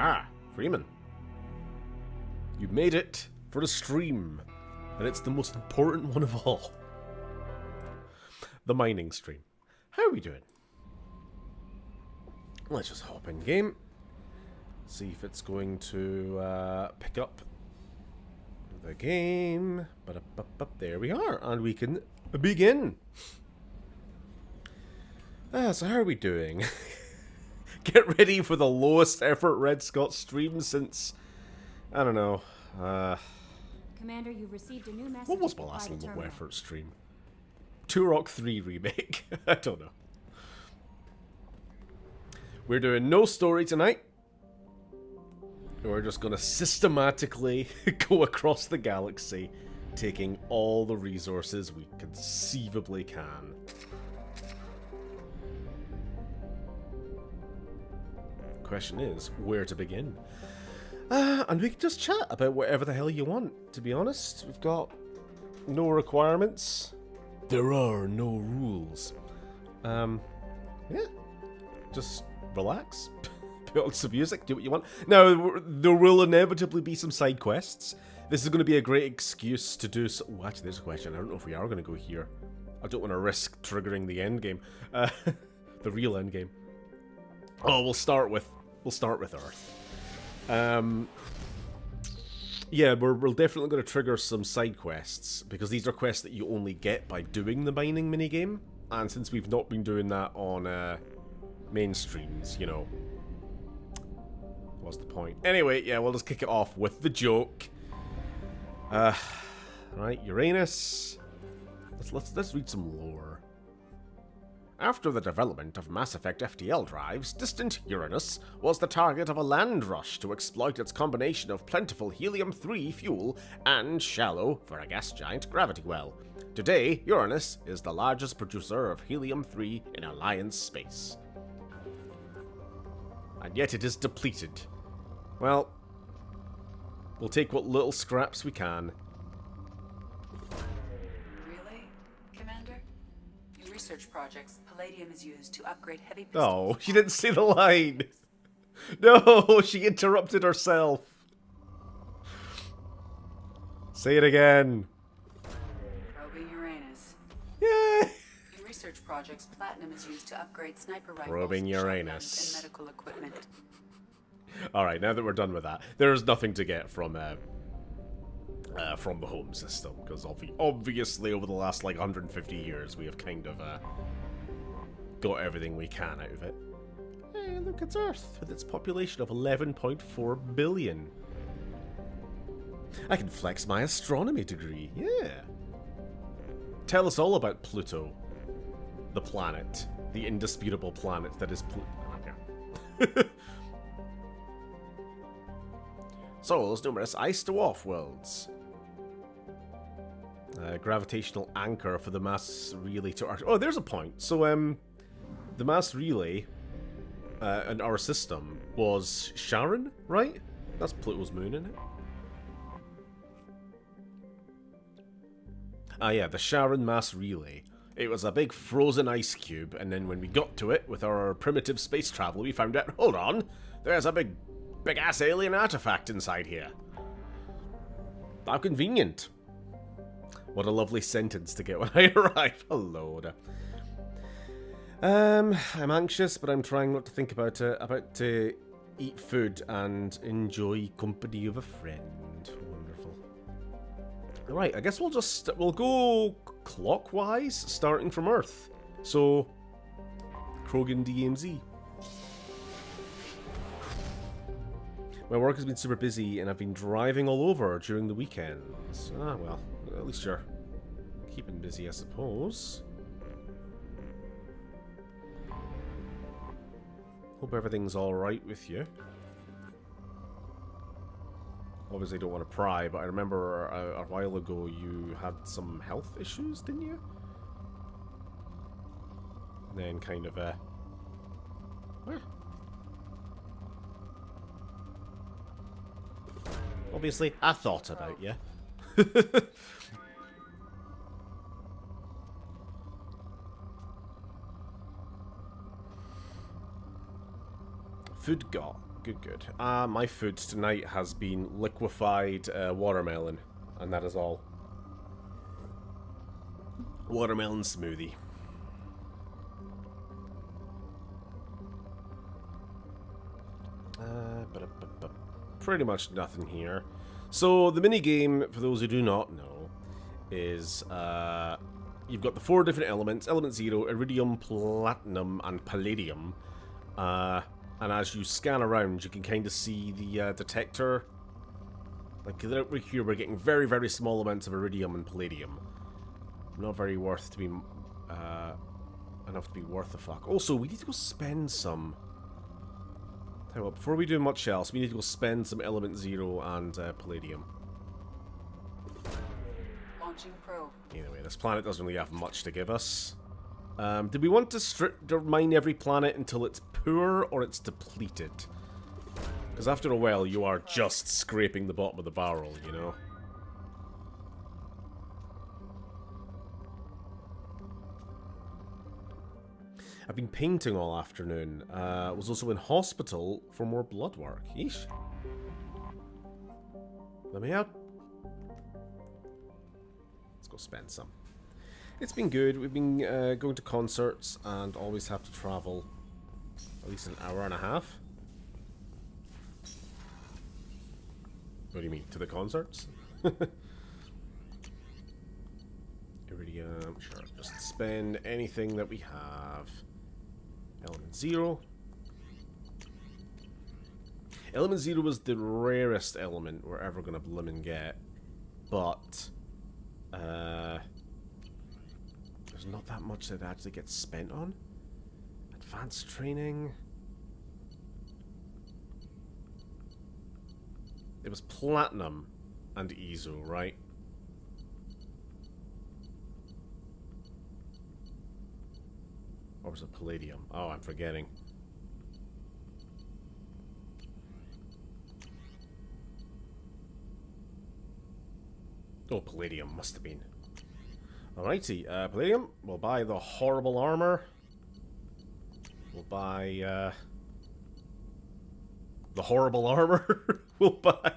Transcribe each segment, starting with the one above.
Ah, Freeman. You made it for the stream. And it's the most important one of all. The mining stream. How are we doing? Let's just hop in game. See if it's going to pick up the game. There we are. And we can begin. So how are we doing? Get ready for the lowest effort Red Scott stream since, I don't know, Commander, you've received a new message. what was my last low effort stream? Turok 3 remake. I don't know. We're doing no story tonight. We're just going to systematically go across the galaxy, taking all the resources we conceivably can. Question is, where to begin? And we can just chat about whatever the hell you want, to be honest. We've got no requirements. There are no rules. Yeah. Just relax. Put on some music, do what you want. Now, there will inevitably be some side quests. This is going to be a great excuse to do so. Oh, actually, there's a question. I don't know if we are going to go here. I don't want to risk triggering the end game. The real end game. Oh, we'll start with Earth. Yeah, we're definitely going to trigger some side quests, because these are quests that you only get by doing the mining minigame, and since we've not been doing that on main streams, you know, what's the point? Anyway, yeah, we'll just kick it off with the joke. Right, Uranus. Let's read some lore. After the development of Mass Effect FTL drives, distant Uranus was the target of a land rush to exploit its combination of plentiful helium-3 fuel and shallow, for a gas giant, gravity well. Today, Uranus is the largest producer of helium-3 in Alliance space. And yet it is depleted. Well, we'll take what little scraps we can. Research projects, palladium is used to upgrade heavy pistols. Oh, she didn't say the line. No, she interrupted herself. Say it again. Probing Uranus. Yay! In research projects, platinum is used to upgrade sniper rifles, Probing Uranus. shotguns, and medical equipment. Alright, now that we're done with that, there's nothing to get from the home system, because obviously over the last like 150 years we have kind of got everything we can out of it. Hey, look, it's Earth with its population of 11.4 billion. I can flex my astronomy degree, yeah. Tell us all about Pluto, the planet, the indisputable planet that is Pluto. So, there's numerous ice dwarf worlds. Gravitational anchor for the mass relay to Earth. Oh, there's a point. So, the mass relay in our system was Charon, right? That's Pluto's moon, isn't it? Ah, yeah, the Charon mass relay. It was a big frozen ice cube, and then when we got to it with our primitive space travel, we found out, hold on, there's a big-ass alien artifact inside here. How convenient. What a lovely sentence to get when I arrive. Hello there. I'm anxious, but I'm trying not to think about it. About to eat food and enjoy company of a friend. Wonderful. Right, I guess we'll go clockwise, starting from Earth. So, Krogan DMZ. My work has been super busy, and I've been driving all over during the weekends. Ah, well, at least you're keeping busy, I suppose. Hope everything's alright with you. Obviously don't want to pry, but I remember a while ago you had some health issues, didn't you? And then kind of, obviously, I thought about you. Food got. Good, good. My food tonight has been liquefied watermelon, and that is all. Watermelon smoothie. Pretty much nothing here. So the mini game, for those who do not know, is you've got the 4 different elements: element 0, iridium, platinum, and palladium. And as you scan around, you can kind of see the detector. Like over here, we're getting very, very small amounts of iridium and palladium. Not very worth to be enough to be worth a fuck. Also, we need to go spend some. Tell you what, before we do much else, we need to go spend some element 0 and palladium. Launching probe. Anyway, this planet doesn't really have much to give us. Did we want to mine every planet until it's poor or it's depleted? Because after a while, you are just scraping the bottom of the barrel, you know? I've been painting all afternoon. Was also in hospital for more blood work. Yeesh. Let me out. Let's go spend some. It's been good. We've been going to concerts and always have to travel at least an hour and a half. What do you mean? To the concerts? Iridium, sure. Just spend anything that we have. Element 0. Element 0 was the rarest element we're ever going to blimmin' get. But, there's not that much that actually gets spent on. Advanced training. It was platinum and EZO, right? Or was it palladium? Oh, I'm forgetting. Oh, palladium must have been. Alrighty, palladium. We'll buy the horrible armor. We'll buy the horrible armor. We'll buy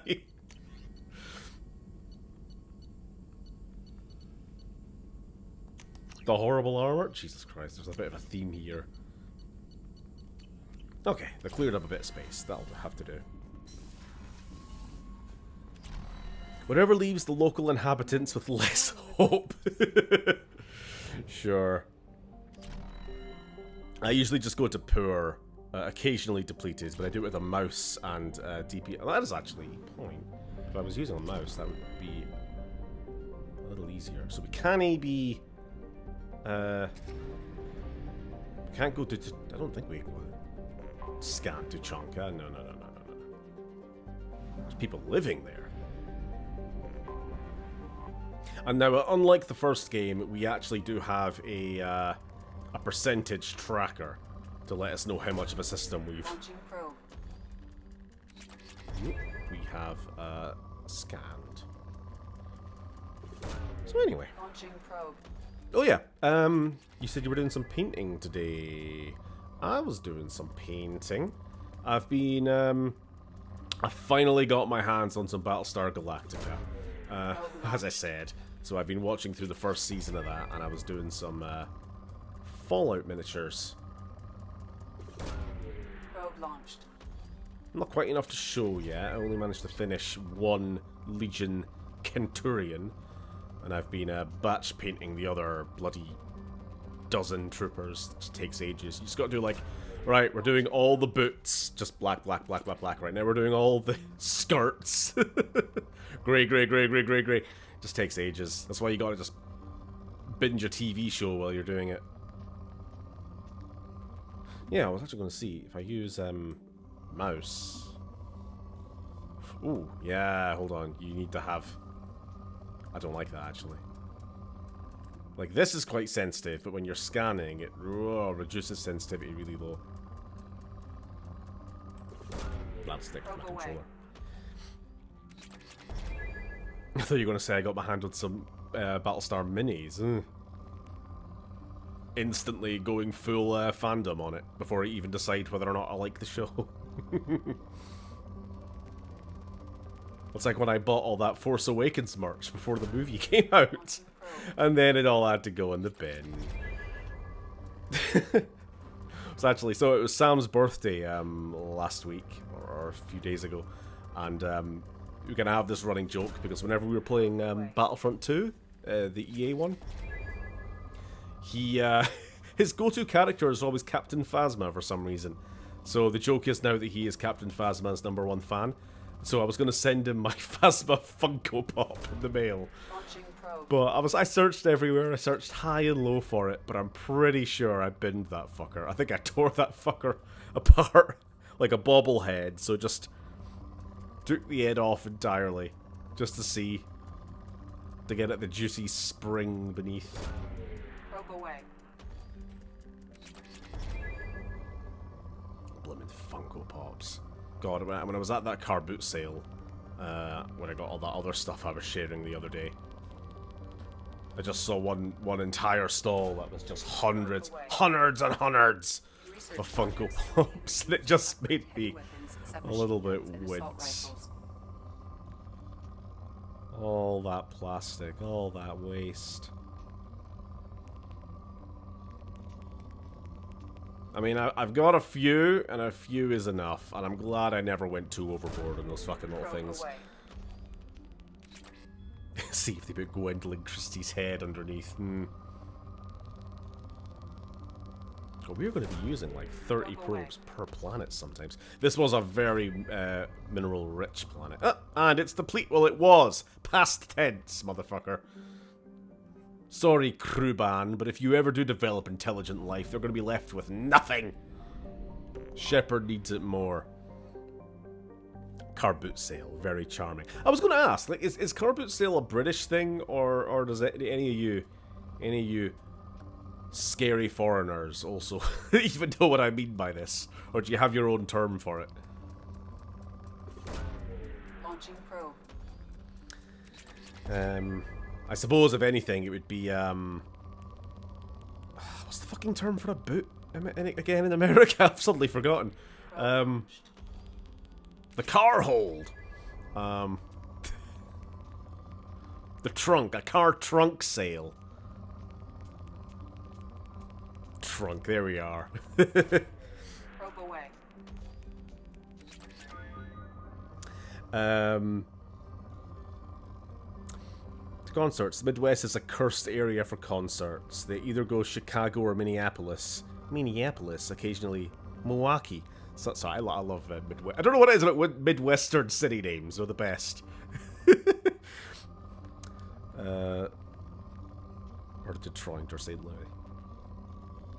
the horrible armor. Jesus Christ, there's a bit of a theme here. Okay, they cleared up a bit of space. That'll have to do. Whatever leaves the local inhabitants with less hope. Sure. I usually just go to poor, occasionally depleted, but I do it with a mouse and DP. Well, that is actually a point. If I was using a mouse, that would be a little easier. So we can't be... we can't go to... I don't think we can scan to Tuchanka. No. There's people living there. And now, unlike the first game, we actually do have a percentage tracker to let us know how much of a system we've... we have scanned. So anyway. Oh yeah, you said you were doing some painting today. I was doing some painting. I've been, I finally got my hands on some Battlestar Galactica, as I said. So I've been watching through the first season of that, and I was doing some Fallout miniatures. Probe launched. Not quite enough to show yet. I only managed to finish one Legion Centurion, and I've been batch painting the other bloody dozen troopers. It just takes ages. You just got to do like, right, we're doing all the boots, just black right now. We're doing all the skirts, grey. Just takes ages. That's why you got to just binge a TV show while you're doing it. Yeah, I was actually going to see if I use mouse. Ooh, yeah, hold on. You need to have... I don't like that, actually. Like, this is quite sensitive, but when you're scanning, it reduces sensitivity really low. That'll stick with my controller. I thought you were going to say I got my hand on some Battlestar minis. Instantly going full fandom on it before I even decide whether or not I like the show. It's like when I bought all that Force Awakens merch before the movie came out. And then it all had to go in the bin. So it was Sam's birthday last week, or a few days ago. And we're going to have this running joke, because whenever we were playing Battlefront 2, the EA one, his go-to character is always Captain Phasma for some reason. So the joke is now that he is Captain Phasma's #1 fan. So I was going to send him my Phasma Funko Pop in the mail. But I searched everywhere. I searched high and low for it, but I'm pretty sure I binned that fucker. I think I tore that fucker apart like a bobblehead. So just took the head off entirely, just to get at the juicy spring beneath. Probe away. Blimmin' Funko Pops. God, when I was at that car boot sale, when I got all that other stuff I was sharing the other day, I just saw one entire stall that was just hundreds and hundreds of Funko Pops, and it just made me a little bit wince. All that plastic, all that waste. I mean, I've got a few, and a few is enough, and I'm glad I never went too overboard on those fucking little things. See if they put Gwendolyn Christie's head underneath. Oh, we're going to be using like 30 probes per planet sometimes. This was a very mineral-rich planet. And it's deplete. Well, it was. Past tense, motherfucker. Sorry, Kruban, but if you ever do develop intelligent life, they're going to be left with nothing. Shepard needs it more. Car boot sale, very charming. I was going to ask, like, is car boot sale a British thing, or does any of you scary foreigners also even know what I mean by this, or do you have your own term for it? Launching probe. I suppose if anything, it would be what's the fucking term for a boot? Again in America, I've suddenly forgotten. The car hold. The trunk. A car trunk sale. Trunk. There we are. Probe away. Concerts. The Midwest is a cursed area for concerts. They either go Chicago or Minneapolis. Occasionally Milwaukee. So I love Midwest. I don't know what it is about Midwestern city names. They're the best. Or Detroit or St. Louis.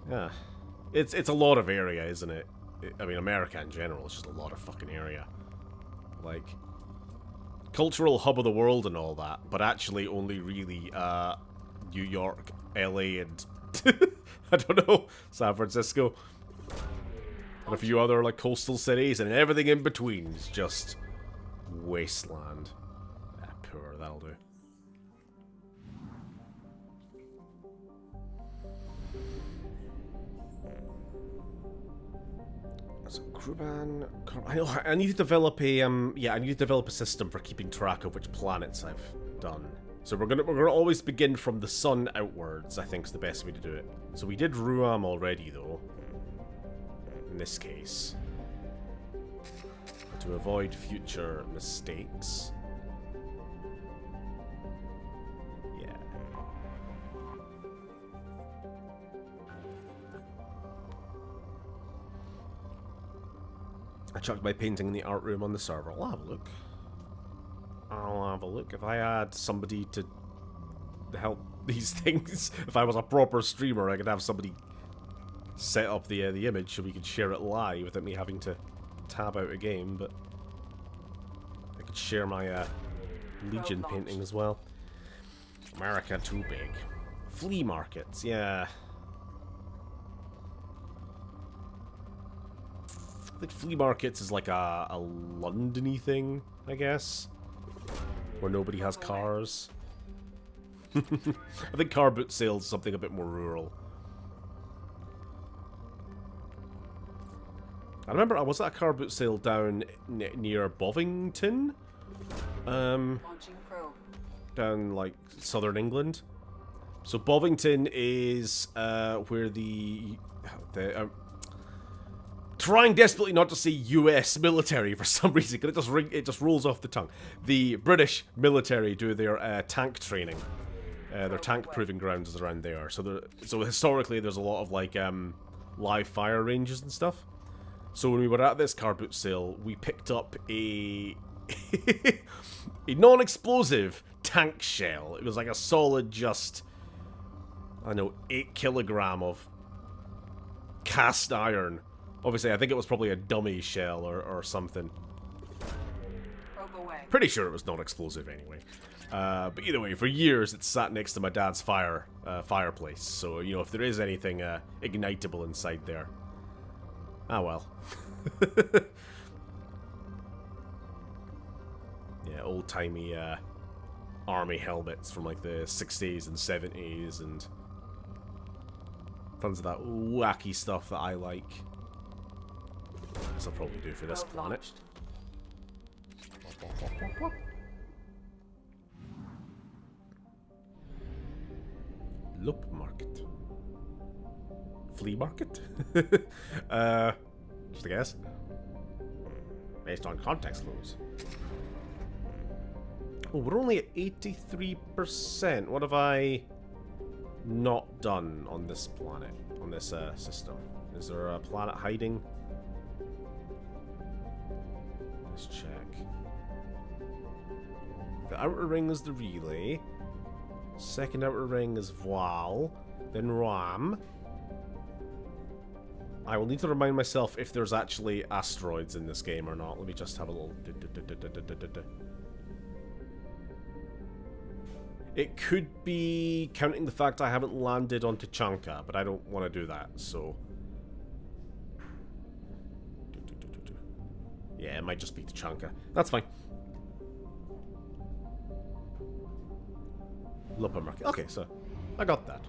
Yeah. It's a lot of area, isn't it? I mean, America in general is just a lot of fucking area. Like, cultural hub of the world and all that, but actually only really New York, LA, and I don't know, San Francisco, and a few other like coastal cities, and everything in between is just wasteland. Poor, that'll do. So Kruban, I need to develop a I need to develop a system for keeping track of which planets I've done. So we're gonna always begin from the sun outwards, I think is the best way to do it. So we did Ruam already though. In this case. To avoid future mistakes. Yeah. I chucked my painting in the art room on the server. I'll have a look. If I had somebody to help these things, if I was a proper streamer, I could have somebody set up the image so we could share it live without me having to tab out a game, but I could share my Legion painting as well. America too big. Flea markets, yeah. I think flea markets is like a London-y thing, I guess. Where nobody has cars. I think car boot sales is something a bit more rural. I remember I was at a car boot sale down near Bovington. Launching probe. Down, like, southern England. So Bovington is where the trying desperately not to say US military for some reason, because it just rolls off the tongue. The British military do their tank training. Their tank proving grounds is around there. So historically there's a lot of like live fire ranges and stuff. So when we were at this car boot sale, we picked up a a non-explosive tank shell. It was like a solid, just, I don't know, 8 kilogram of cast iron. Obviously, I think it was probably a dummy shell or something. Probe away. Pretty sure it was non-explosive anyway. But either way, for years it sat next to my dad's fireplace. So, you know, if there is anything ignitable inside there, ah well. Yeah, old-timey army helmets from like the 60s and 70s and tons of that wacky stuff that I like. This will probably do for this Probe planet. launched. Loop market. Flea market? Just a guess. Based on context clues. Oh, we're only at 83%. What have I not done on this planet? On this system? Is there a planet hiding? Let's check. The outer ring is the relay. Second outer ring is Voile. Then Ram. I will need to remind myself if there's actually asteroids in this game or not. Let me just have a little... It could be counting the fact I haven't landed on Tuchanka, but I don't want to do that, so... Yeah, it might just be Tuchanka. That's fine. Lupa market. Okay, so I got that.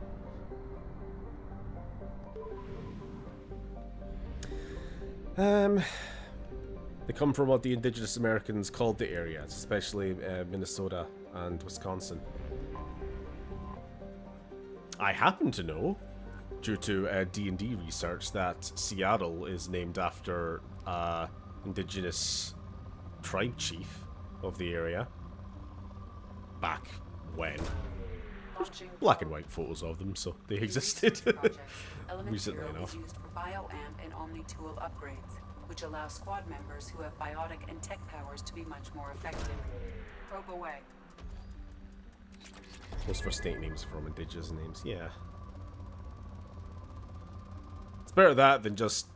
They come from what the indigenous Americans called the area, especially Minnesota and Wisconsin. I happen to know, due to D&D research, that Seattle is named after indigenous tribe chief of the area. Back when. Launching Black and white photos of them, so they existed. Recently enough. Is used for BioAmp and Omni-Tool upgrades, which allow squad members who have biotic and tech powers to be much more effective. Probe away. Those for state names from indigenous names, yeah. It's better that than just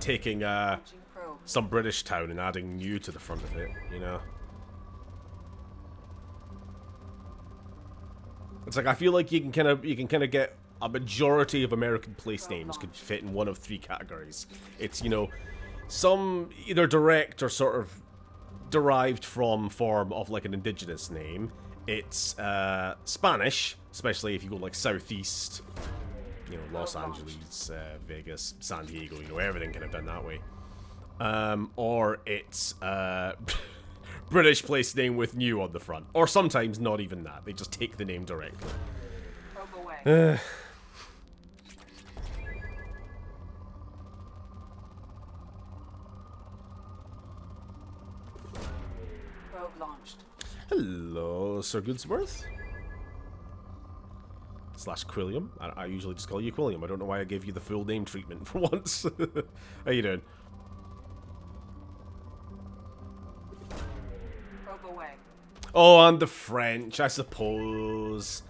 taking Launching probe. some British town and adding new to the front of it, you know? It's like I feel like you can kind of get a majority of American place names could fit in one of 3 categories. It's, you know, some either direct or sort of derived from form of like an indigenous name. It's Spanish, especially if you go like southeast, you know, Los Angeles, Vegas, San Diego, you know, everything kind of done that way. Or it's British place name with new on the front. Or sometimes not even that. They just take the name directly. Probe away. Probe launched. Hello, Sir Goodsworth. / Quilliam. I usually just call you Quilliam. I don't know why I gave you the full name treatment for once. How you doing? Probe away. Oh, and the French, I suppose.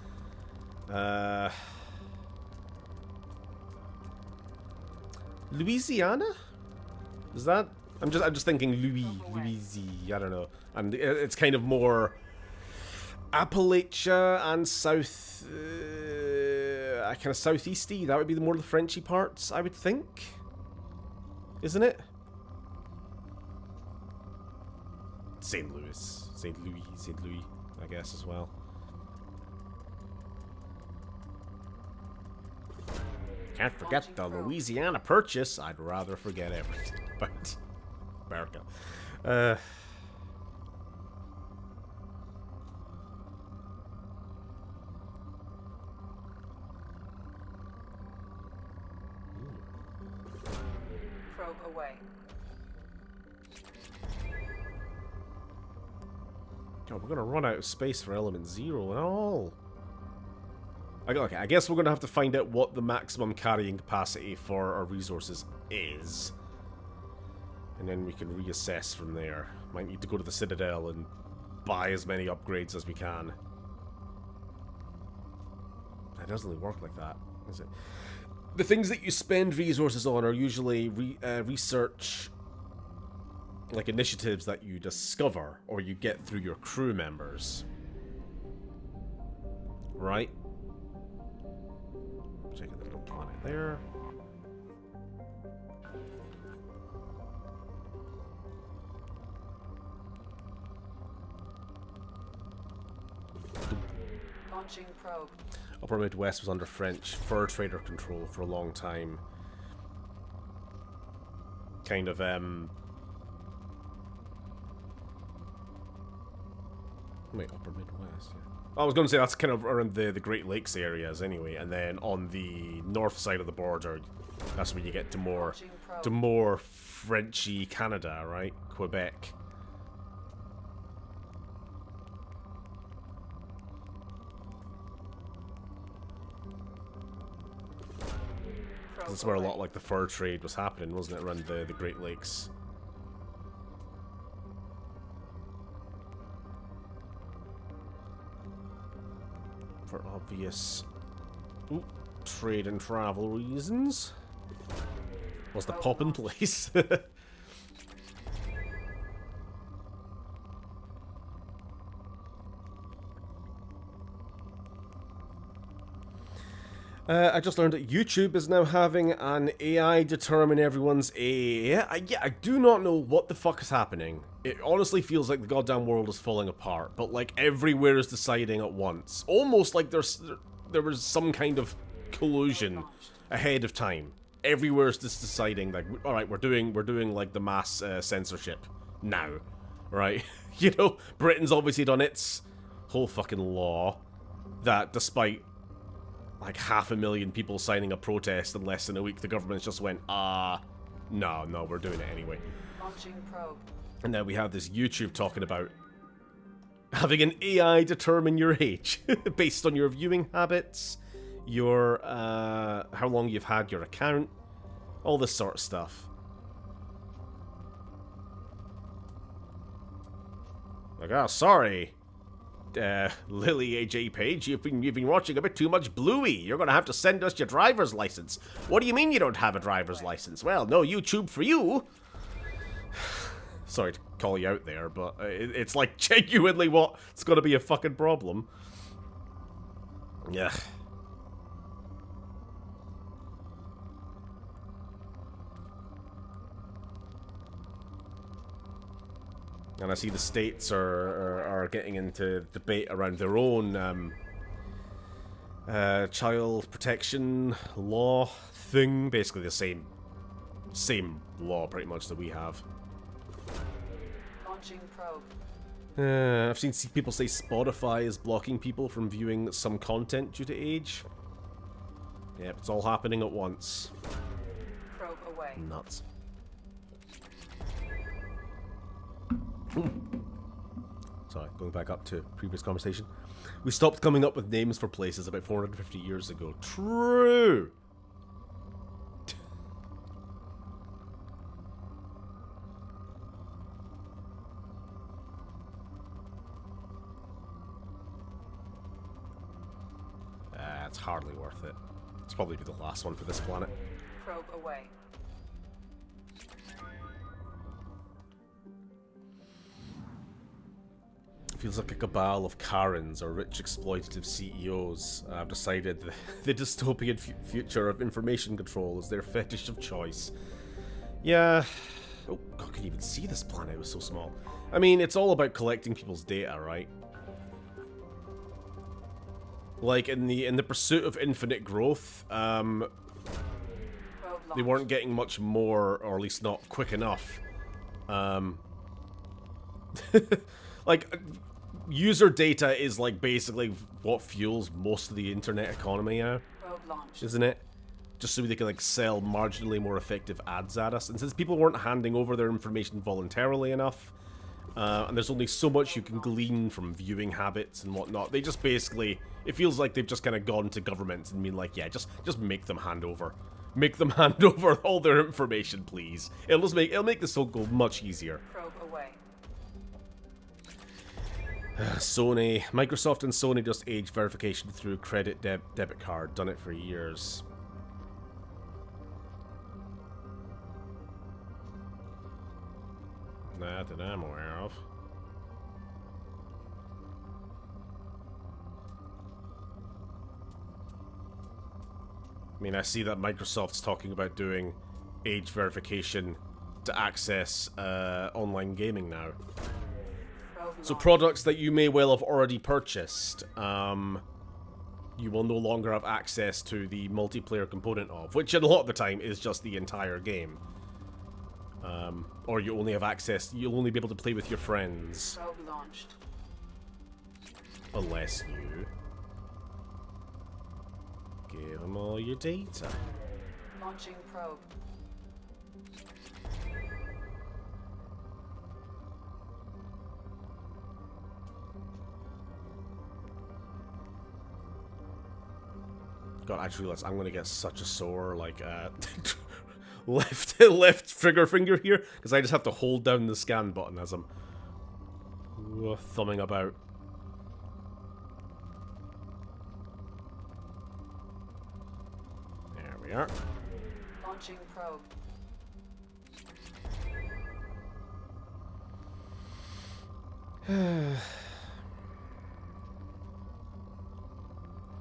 Louisiana? Is that? I'm just thinking Louisiana. I don't know. And it's kind of more Appalachia and south, kind of southeasty. That would be the more the Frenchy parts, I would think. Isn't it? St. Louis, I guess, as well. Can't forget the Louisiana Purchase. I'd rather forget everything about America. Probe away. God, we're gonna run out of space for Element Zero and all. Okay, I guess we're gonna have to find out what the maximum carrying capacity for our resources is. And then we can reassess from there. Might need to go to the Citadel and buy as many upgrades as we can. It doesn't really work like that, does it? The things that you spend resources on are usually research, like initiatives that you discover or you get through your crew members. Right? Checking the little planet there. Launching probe. Upper Midwest was under French fur trader control for a long time. Kind of, wait, Upper Midwest, yeah. I was going to say that's kind of around the Great Lakes areas anyway, and then on the north side of the border, that's where you get to more Frenchy Canada, right? Quebec. That's where a lot like the fur trade was happening, wasn't it, around the Great Lakes? For obvious trade and travel reasons. Was the pop in place? I just learned that YouTube is now having an AI determine everyone's yeah, I do not know what the fuck is happening. It honestly feels like the goddamn world is falling apart, but like everywhere is deciding at once. Almost like there was some kind of collusion ahead of time. Everywhere is just deciding like, all right, we're doing like the mass censorship now, right? You know, Britain's obviously done its whole fucking law that despite like 500,000 people signing a protest in less than a week, the government's just went, no, we're doing it anyway. Launching probe. And now we have this YouTube talking about having an AI determine your age based on your viewing habits, your how long you've had your account, all this sort of stuff. Like, sorry, Lily AJ Page, you've been watching a bit too much Bluey. You're gonna have to send us your driver's license. What do you mean you don't have a driver's license? Well, no YouTube for you. Sorry to call you out there, but it's like genuinely what's gonna be a fucking problem. Yeah. And I see the states are getting into debate around their own child protection law thing. Basically the same law pretty much that we have. Launching probe. I've seen people say Spotify is blocking people from viewing some content due to age. Yep, it's all happening at once. Probe away. Nuts. Sorry, going back up to previous conversation. We stopped coming up with names for places about 450 years ago. True! It's hardly worth it. It's probably be the last one for this planet. Probe away. It feels like a cabal of Karens or rich exploitative CEOs have decided the dystopian future of information control is their fetish of choice. Yeah. Oh, God, can you even see this planet? It was so small. I mean, it's all about collecting people's data, right? Like in the pursuit of infinite growth, They weren't getting much more, or at least not quick enough. Like, user data is like basically what fuels most of the internet economy now, isn't it? Just so they can like sell marginally more effective ads at us. And since people weren't handing over their information voluntarily enough, and there's only so much you can glean from viewing habits and whatnot, they just basically, it feels like they've just kind of gone to governments and been like, yeah, just make them hand over. Make them hand over all their information, please. It'll make this whole go much easier. Probe away. Sony, Microsoft and Sony just age verification through credit debit card. Done it for years. Not that I'm aware of. I mean, I see that Microsoft's talking about doing age verification to access online gaming now. So products that you may well have already purchased, you will no longer have access to the multiplayer component of, which a lot of the time is just the entire game. Or you only have access, you'll only be able to play with your friends. Probe launched. Unless you give them all your data. Launching probe. God, I just realized I'm gonna get such a sore, like, left trigger finger here, because I just have to hold down the scan button as I'm thumbing about. There we are. Launching probe.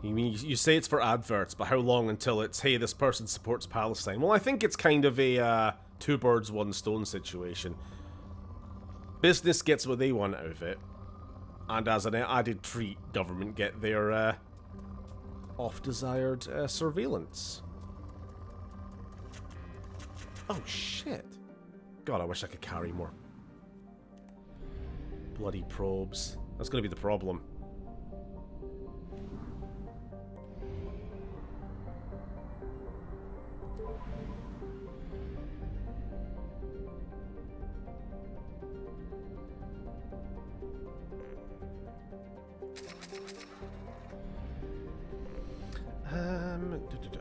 You mean, you say it's for adverts, but how long until it's, hey, this person supports Palestine? Well, I think it's kind of a two birds, one stone situation. Business gets what they want out of it, and as an added treat, government get their oft-desired surveillance. Oh, shit. God, I wish I could carry more bloody probes. That's going to be the problem.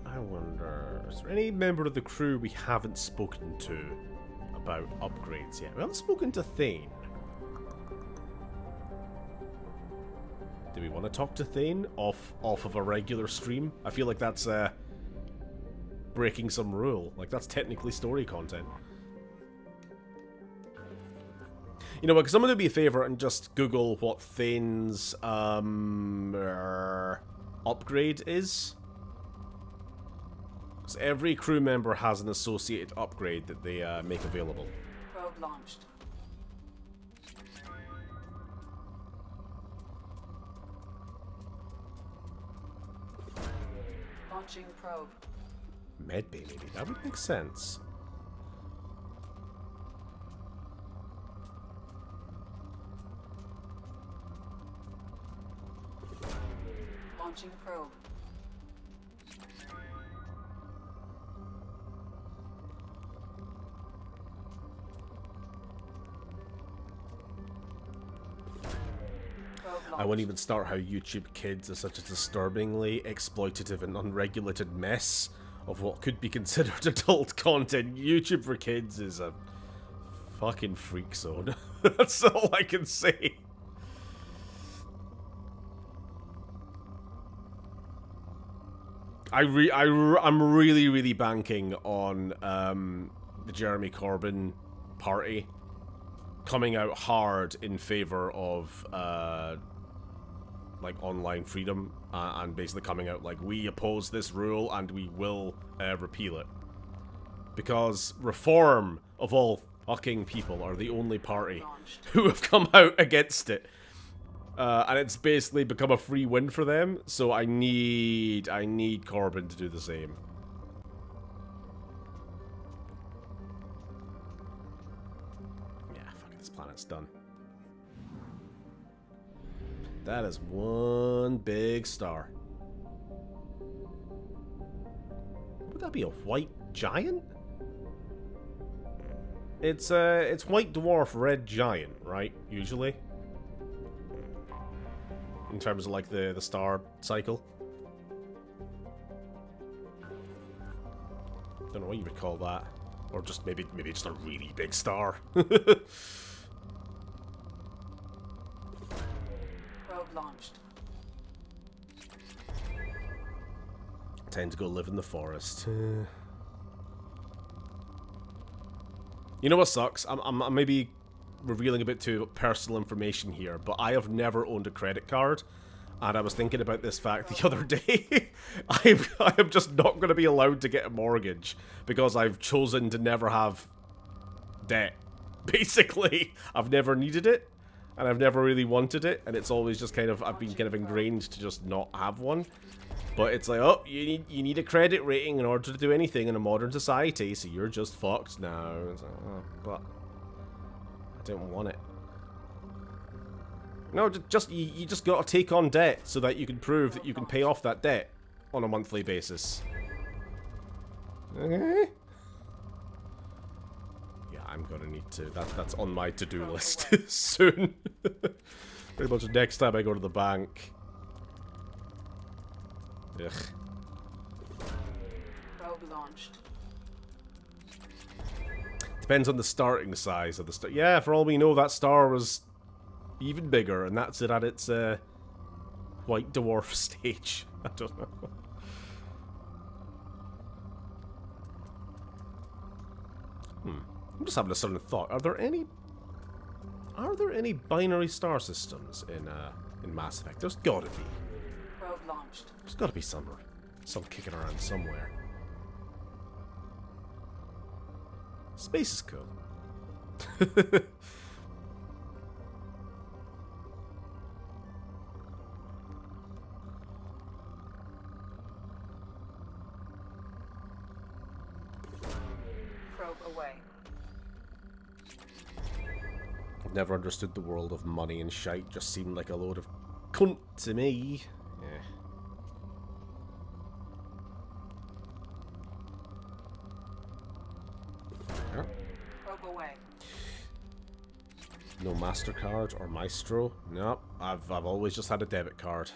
I wonder, is there any member of the crew we haven't spoken to about upgrades yet? We haven't spoken to Thane. Do we want to talk to Thane off of a regular stream? I feel like that's breaking some rule. Like, that's technically story content. You know what, because I'm going to be a favour and just Google what Thane's upgrade is. Because every crew member has an associated upgrade that they make available. Probe launched. Launching probe. Medbay, maybe. That would make sense. Launching probe. I won't even start how YouTube Kids is such a disturbingly exploitative and unregulated mess of what could be considered adult content. YouTube for Kids is a fucking freak zone. That's all I can say. I'm really, really banking on the Jeremy Corbyn party coming out hard in favor of like online freedom and basically coming out like, we oppose this rule and we will repeal it, because Reform of all fucking people are the only party who have come out against it. And it's basically become a free win for them, so I need Corbyn to do the same. That's done. That is one big star. Would that be a white giant? It's white dwarf, red giant, right? Usually. In terms of like the star cycle. Don't know what you would call that. Or just maybe just a really big star. Probe launched. Tend to go live in the forest. You know what sucks? I'm maybe revealing a bit too personal information here, but I have never owned a credit card, and I was thinking about this fact the other day. I am just not going to be allowed to get a mortgage because I've chosen to never have debt. Basically, I've never needed it, and I've never really wanted it, and it's always just kind of, I've been kind of ingrained to just not have one. But it's like, oh, you need a credit rating in order to do anything in a modern society, so you're just fucked now. It's like, oh, but I don't want it. No, you just gotta take on debt so that you can prove that you can pay off that debt on a monthly basis. Okay. Yeah, I'm gonna need to. That's on my to-do list soon. Pretty much next time I go to the bank. Ugh. Probe launched. Depends on the starting size of the star. Yeah, for all we know, that star was even bigger, and that's it at its white dwarf stage. I don't know. I'm just having a sudden thought. Are there any binary star systems in Mass Effect? There's gotta be. Probe launched. There's gotta be some kicking around somewhere. Space is cool. Probe away. I've never understood the world of money and shite. Just seemed like a load of cunt to me. Yeah. Probe away. No MasterCard or Maestro. Nope. I've always just had a debit card.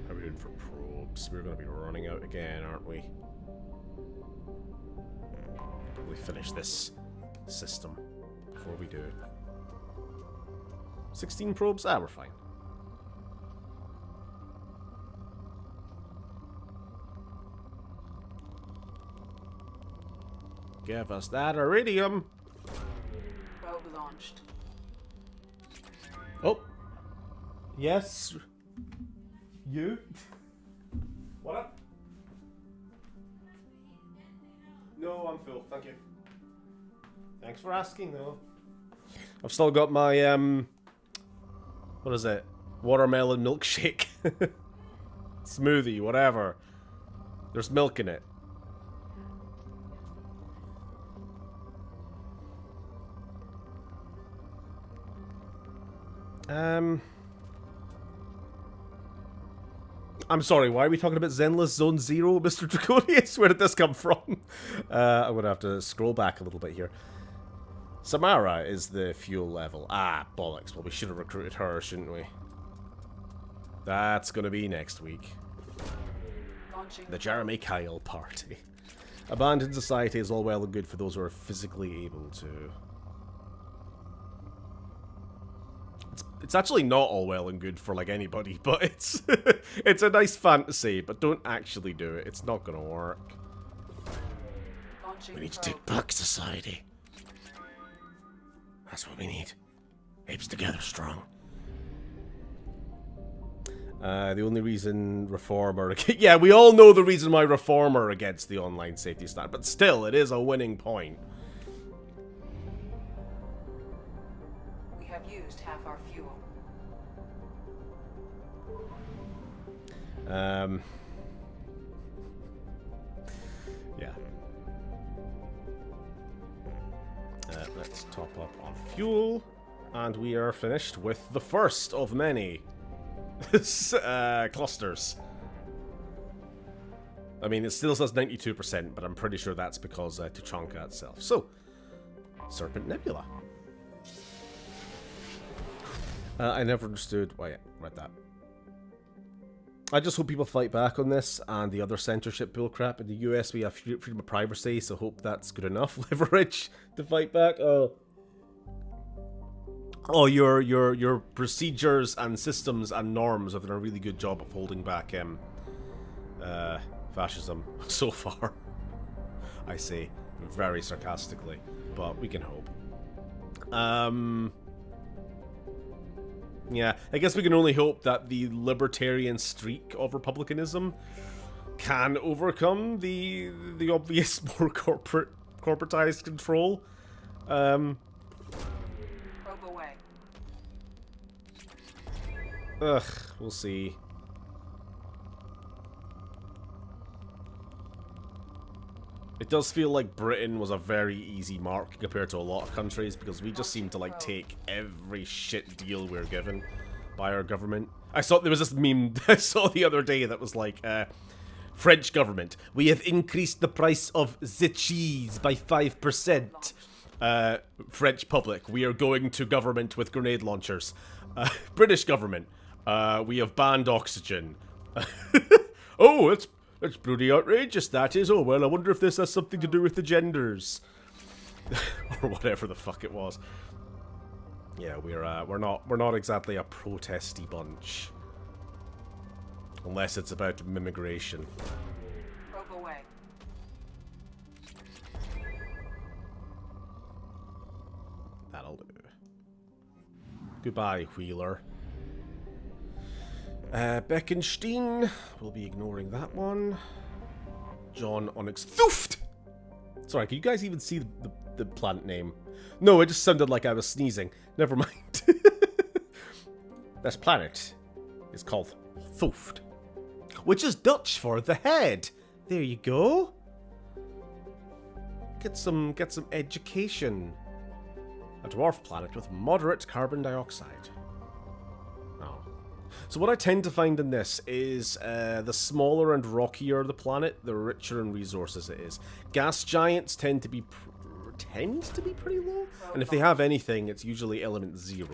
How are we doing for probes? We're going to be running out again, aren't we? Probably finish this system before we do. 16 probes? Ah, we're fine. Give us that iridium. Probe launched. Oh. Yes. You? What up? No, I'm full. Thank you. Thanks for asking, though. I've still got my, what is it? Watermelon milkshake. Smoothie, whatever. There's milk in it. I'm sorry, why are we talking about Zenless Zone Zero, Mr. Draconius? Where did this come from? I'm gonna have to scroll back a little bit here. Samara is the fuel level. Ah, bollocks. Well, we should have recruited her, shouldn't we? That's gonna be next week. Launching. The Jeremy Kyle party. Abandoned society is all well and good for those who are physically able to. It's actually not all well and good for like anybody, but it's it's a nice fantasy, but don't actually do it. It's not gonna work. Launching We need to probe. take back society. That's what we need. Apes together strong. The only reason Reform are... Yeah, we all know the reason why Reform are against the online safety standard, but still, it is a winning point. We have used half our fuel. Yeah. top up on fuel, and we are finished with the first of many clusters. I mean, it still says 92%, but I'm pretty sure that's because Tuchanka itself. So, Serpent Nebula. I never understood why I read that. I just hope people fight back on this and the other censorship bullcrap. In the US, we have freedom of privacy, so hope that's good enough leverage to fight back. Oh, your procedures and systems and norms have done a really good job of holding back fascism so far. I say very sarcastically, but we can hope. Yeah, I guess we can only hope that the libertarian streak of republicanism can overcome the obvious more corporatized control. Probe away. We'll see. It does feel like Britain was a very easy mark compared to a lot of countries, because we just seem to like take every shit deal we're given by our government. I saw there was this meme I saw the other day that was like, French government, we have increased the price of the cheese by 5%. French public, we are going to government with grenade launchers. British government, we have banned oxygen. Oh, it's bloody outrageous, that is. Oh, well, I wonder if this has something to do with the genders. Or whatever the fuck it was. Yeah, we're not exactly a protesty bunch. Unless it's about immigration. Probe away. That'll do. Goodbye, Wheeler. Beckenstein, we'll be ignoring that one. John Onyx Thuft! Sorry, can you guys even see the plant name? No, it just sounded like I was sneezing. Never mind. This planet is called Thuft, which is Dutch for the head. There you go. Get some education. A dwarf planet with moderate carbon dioxide. So what I tend to find in this is the smaller and rockier the planet, the richer in resources it is. Gas giants tend to be pretty low, and if they have anything, it's usually element 0.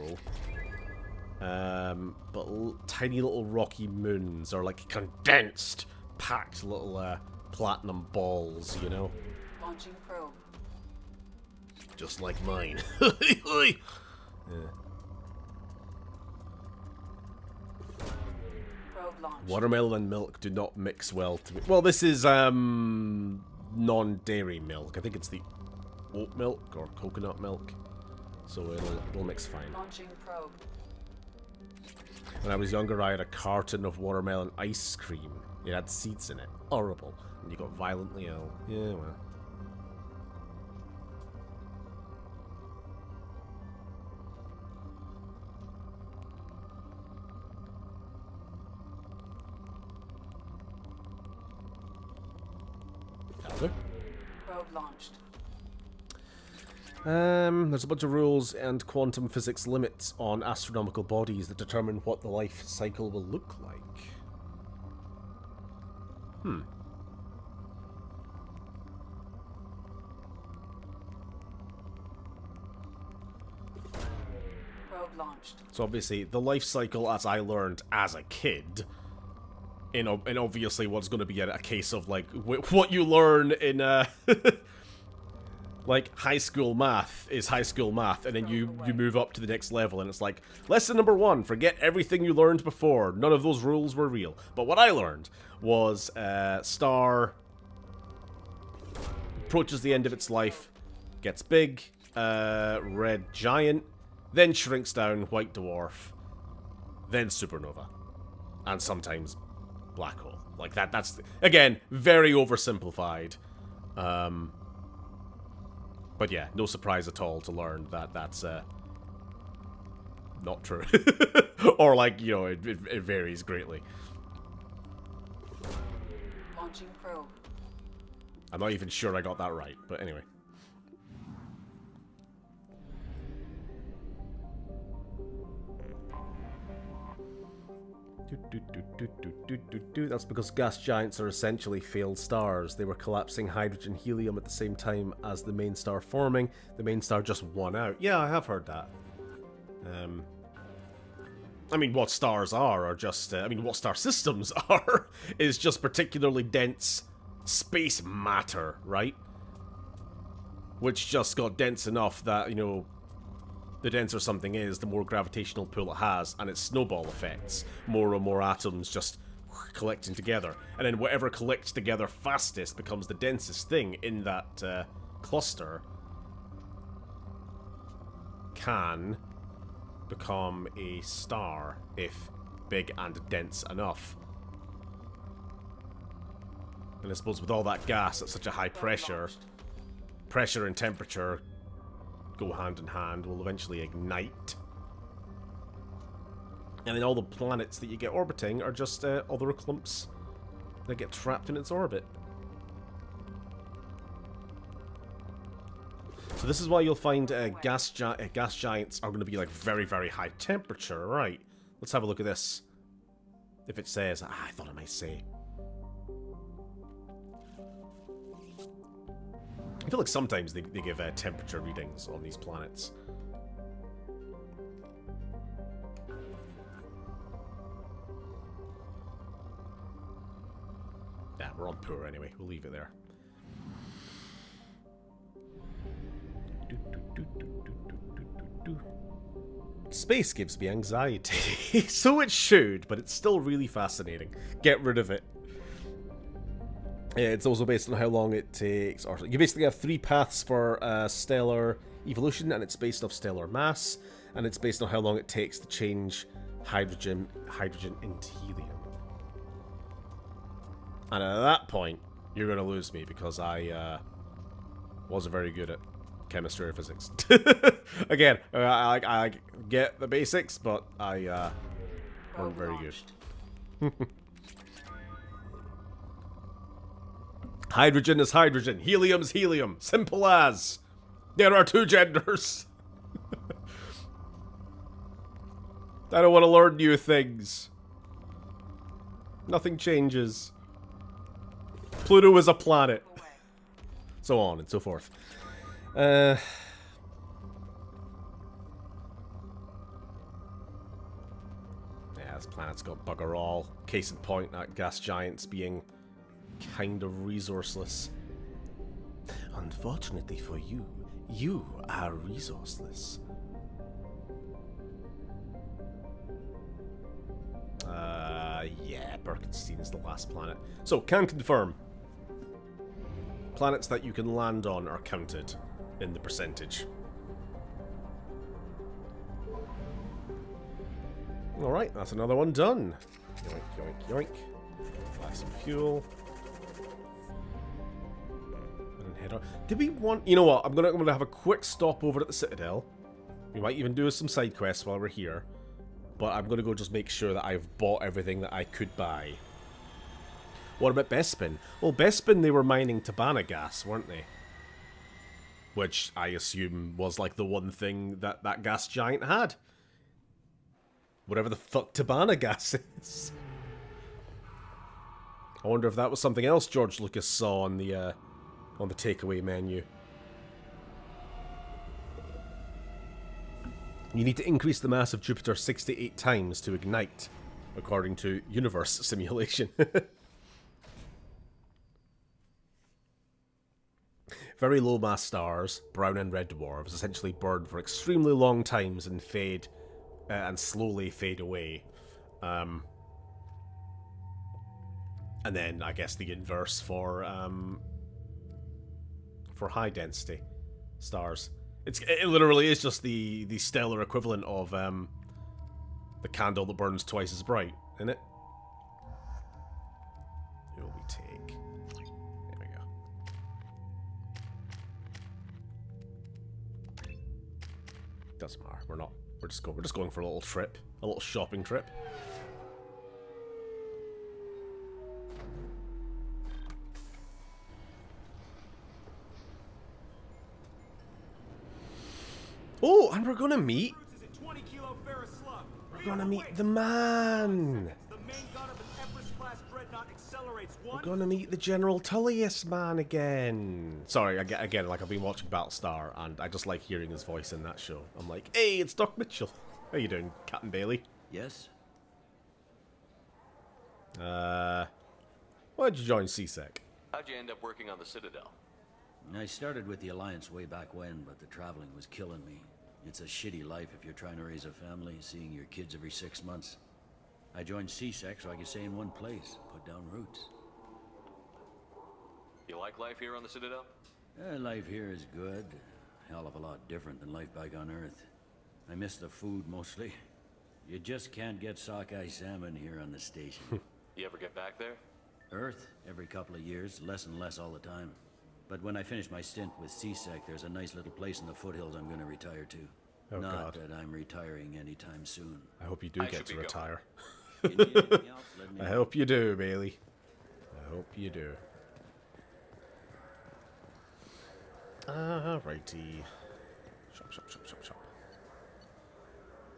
But tiny little rocky moons are like condensed, packed little platinum balls, you know? Launching probe. Just like mine. Yeah. Watermelon and milk do not mix well to me. Well, this is non-dairy milk. I think it's the oat milk or coconut milk, so it'll mix fine. Launching probe. When I was younger, I had a carton of watermelon ice cream. It had seeds in it. Horrible. And you got violently ill. Yeah, well. Probe launched. There's a bunch of rules and quantum physics limits on astronomical bodies that determine what the life cycle will look like. Probe launched. So obviously, the life cycle, as I learned as a kid, and obviously what's going to be a case of, like, what you learn in, like, high school math is high school math, and then you move up to the next level, and it's like, lesson number 1, forget everything you learned before. None of those rules were real. But what I learned was, star approaches the end of its life, gets big, red giant, then shrinks down, white dwarf, then supernova, and sometimes black hole. Like that's again very oversimplified, but yeah, no surprise at all to learn that that's not true. Or, like, you know, it varies greatly. Launching probe. I'm not even sure I got that right, but anyway. That's because gas giants are essentially failed stars. They were collapsing hydrogen helium at the same time as the main star forming. The main star just won out. Yeah, I have heard that. I mean, what stars are just... I mean, what star systems are is just particularly dense space matter, right? Which just got dense enough that, you know, the denser something is, the more gravitational pull it has, and its snowball effects. More and more atoms just collecting together. And then whatever collects together fastest becomes the densest thing in that cluster can become a star if big and dense enough. And I suppose with all that gas at such a high pressure, pressure and temperature go hand in hand, will eventually ignite. And then all the planets that you get orbiting are just other clumps that get trapped in its orbit. So this is why you'll find gas giants are going to be like very, very high temperature, right? Let's have a look at this. If it says, I thought it might say. I feel like sometimes they give temperature readings on these planets. Yeah, we're on poor anyway. We'll leave it there. Space gives me anxiety. So it should, but it's still really fascinating. Get rid of it. It's also based on how long it takes. Or you basically have 3 paths for stellar evolution, and it's based off stellar mass, and it's based on how long it takes to change hydrogen into helium. And at that point, you're going to lose me because I wasn't very good at chemistry or physics. Again, I get the basics, but I wasn't very good. Hydrogen is hydrogen. Helium's helium. Simple as. There are 2 genders. I don't want to learn new things. Nothing changes. Pluto is a planet. So on and so forth. Yeah, this planet's got bugger all. Case in point, that gas giants being kind of resourceless. Unfortunately for you, you are resourceless. Yeah, Birkenstein is the last planet. So, can confirm. Planets that you can land on are counted in the percentage. Alright, that's another one done. Yoink, yoink, yoink. Buy some fuel. And head on. Did we want... You know what? I'm gonna have a quick stop over at the Citadel. We might even do some side quests while we're here. But I'm gonna go just make sure that I've bought everything that I could buy. What about Bespin? Well, Bespin, they were mining Tabana gas, weren't they? Which I assume was like the one thing that that gas giant had. Whatever the fuck Tabana gas is. I wonder if that was something else George Lucas saw on the takeaway menu. You need to increase the mass of Jupiter 6 to 8 times to ignite, according to Universe Simulation. Very low mass stars, brown and red dwarves, essentially burn for extremely long times and fade, and slowly fade away. And then I guess the inverse for high density stars. It literally is just the stellar equivalent of the candle that burns twice as bright, isn't it? Who will we take? There we go. Doesn't matter. We're not. We're just going for a little trip, a little shopping trip. Oh, and we're gonna meet. We're gonna meet the man. main gun of an Everest-class dreadnought accelerates We're one. gonna meet the General Tullius man again. Sorry, again, like I've been watching Battlestar, and I just like hearing his voice in that show. I'm like, hey, it's Doc Mitchell. How you doing, Captain Bailey? Yes? Why'd you join CSEC? How'd you end up working on the Citadel? I started with the Alliance way back when, but the traveling was killing me. It's a shitty life if you're trying to raise a family, seeing your kids every 6 months. I joined CSEC so I could stay in one place, put down roots. You like life here on the Citadel? Life here is good. A hell of a lot different than life back on Earth. I miss the food mostly. You just can't get sockeye salmon here on the station. You ever get back there? Earth, every couple of years, less and less all the time. But when I finish my stint with CSEC, there's a nice little place in the foothills I'm going to retire to. Oh, Not God. that I'm retiring anytime soon. I hope you do I get should to be going. retire. You need anything else, let me I know. hope you do, Bailey. I hope you do. Alrighty. Shop.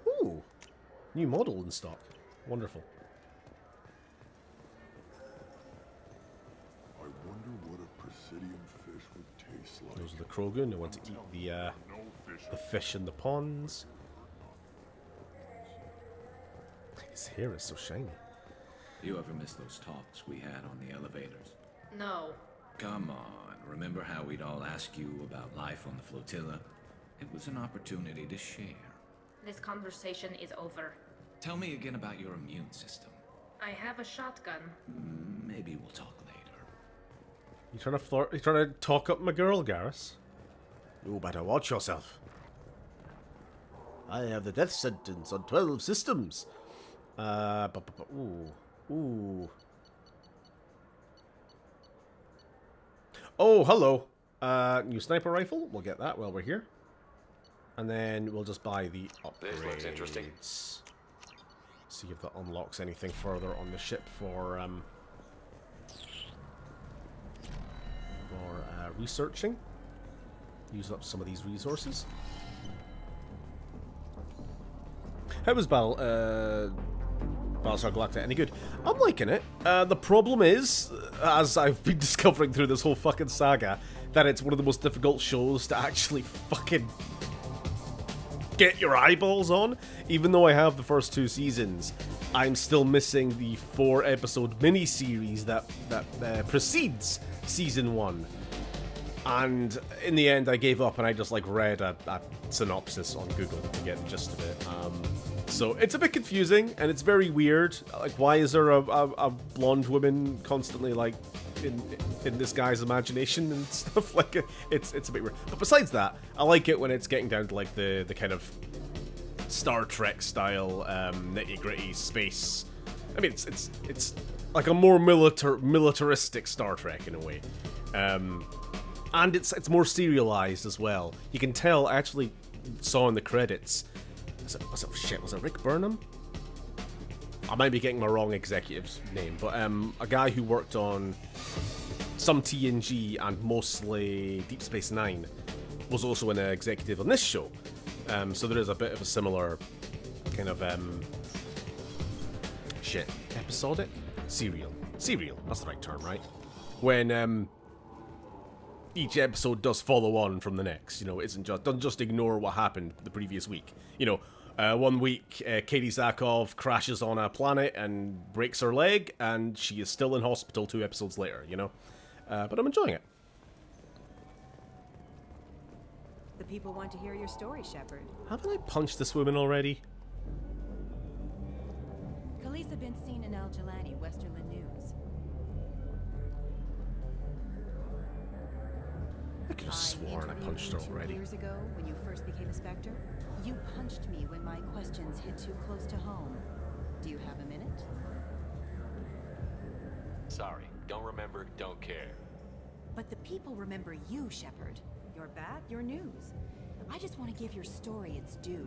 Ooh! New model in stock. Wonderful. I wonder what a Presidium fish would taste like. Those are the Krogan who want to eat the fish in the ponds. His hair is so shiny. You ever miss those talks we had on the elevators? No. Come on, remember how we'd all ask you about life on the flotilla? It was an opportunity to share. This conversation is over. Tell me again about your immune system. I have a shotgun. Maybe we'll talk later. You trying to flirt? You trying to talk up my girl, Garrus? You better watch yourself. I have the death sentence on 12 systems. Ooh. Oh, hello. New sniper rifle. We'll get that while we're here. And then we'll just buy the upgrades. This looks interesting. See if that unlocks anything further on the ship for researching. Use up some of these resources. How was Battlestar Galactica any good? I'm liking it. The problem is, as I've been discovering through this whole fucking saga, that it's one of the most difficult shows to actually fucking get your eyeballs on. Even though I have the first 2 seasons, I'm still missing the 4-episode miniseries that precedes season 1. And in the end, I gave up and I just like read a synopsis on Google to get the gist of it. So it's a bit confusing and it's very weird. Like, why is there a blonde woman constantly like in this guy's imagination and stuff? Like, it's a bit weird. But besides that, I like it when it's getting down to like the kind of Star Trek style nitty gritty space. I mean, it's like a more militaristic Star Trek in a way. And it's more serialized as well. You can tell, I actually saw in the credits, was it Rick Burnham? I might be getting my wrong executive's name, but a guy who worked on some TNG and mostly Deep Space Nine was also an executive on this show. So there is a bit of a similar kind of episodic? Serial, that's the right term, right? When each episode does follow on from the next, you know, doesn't just ignore what happened the previous week. You know, one week Katie Zakov crashes on a planet and breaks her leg, and she is still in hospital 2 episodes later, you know. But I'm enjoying it. The people want to hear your story, Shepard. Haven't I punched this woman already? Khaleesa been seen in Al Jelani, Westerland News. I could have sworn I punched her interviewed you already. 2 years ago, when you first became a Spectre, you punched me when my questions hit too close to home. Do you have a minute? Sorry, don't remember, don't care. But the people remember you, Shepard. Your bat, your news. I just want to give your story its due.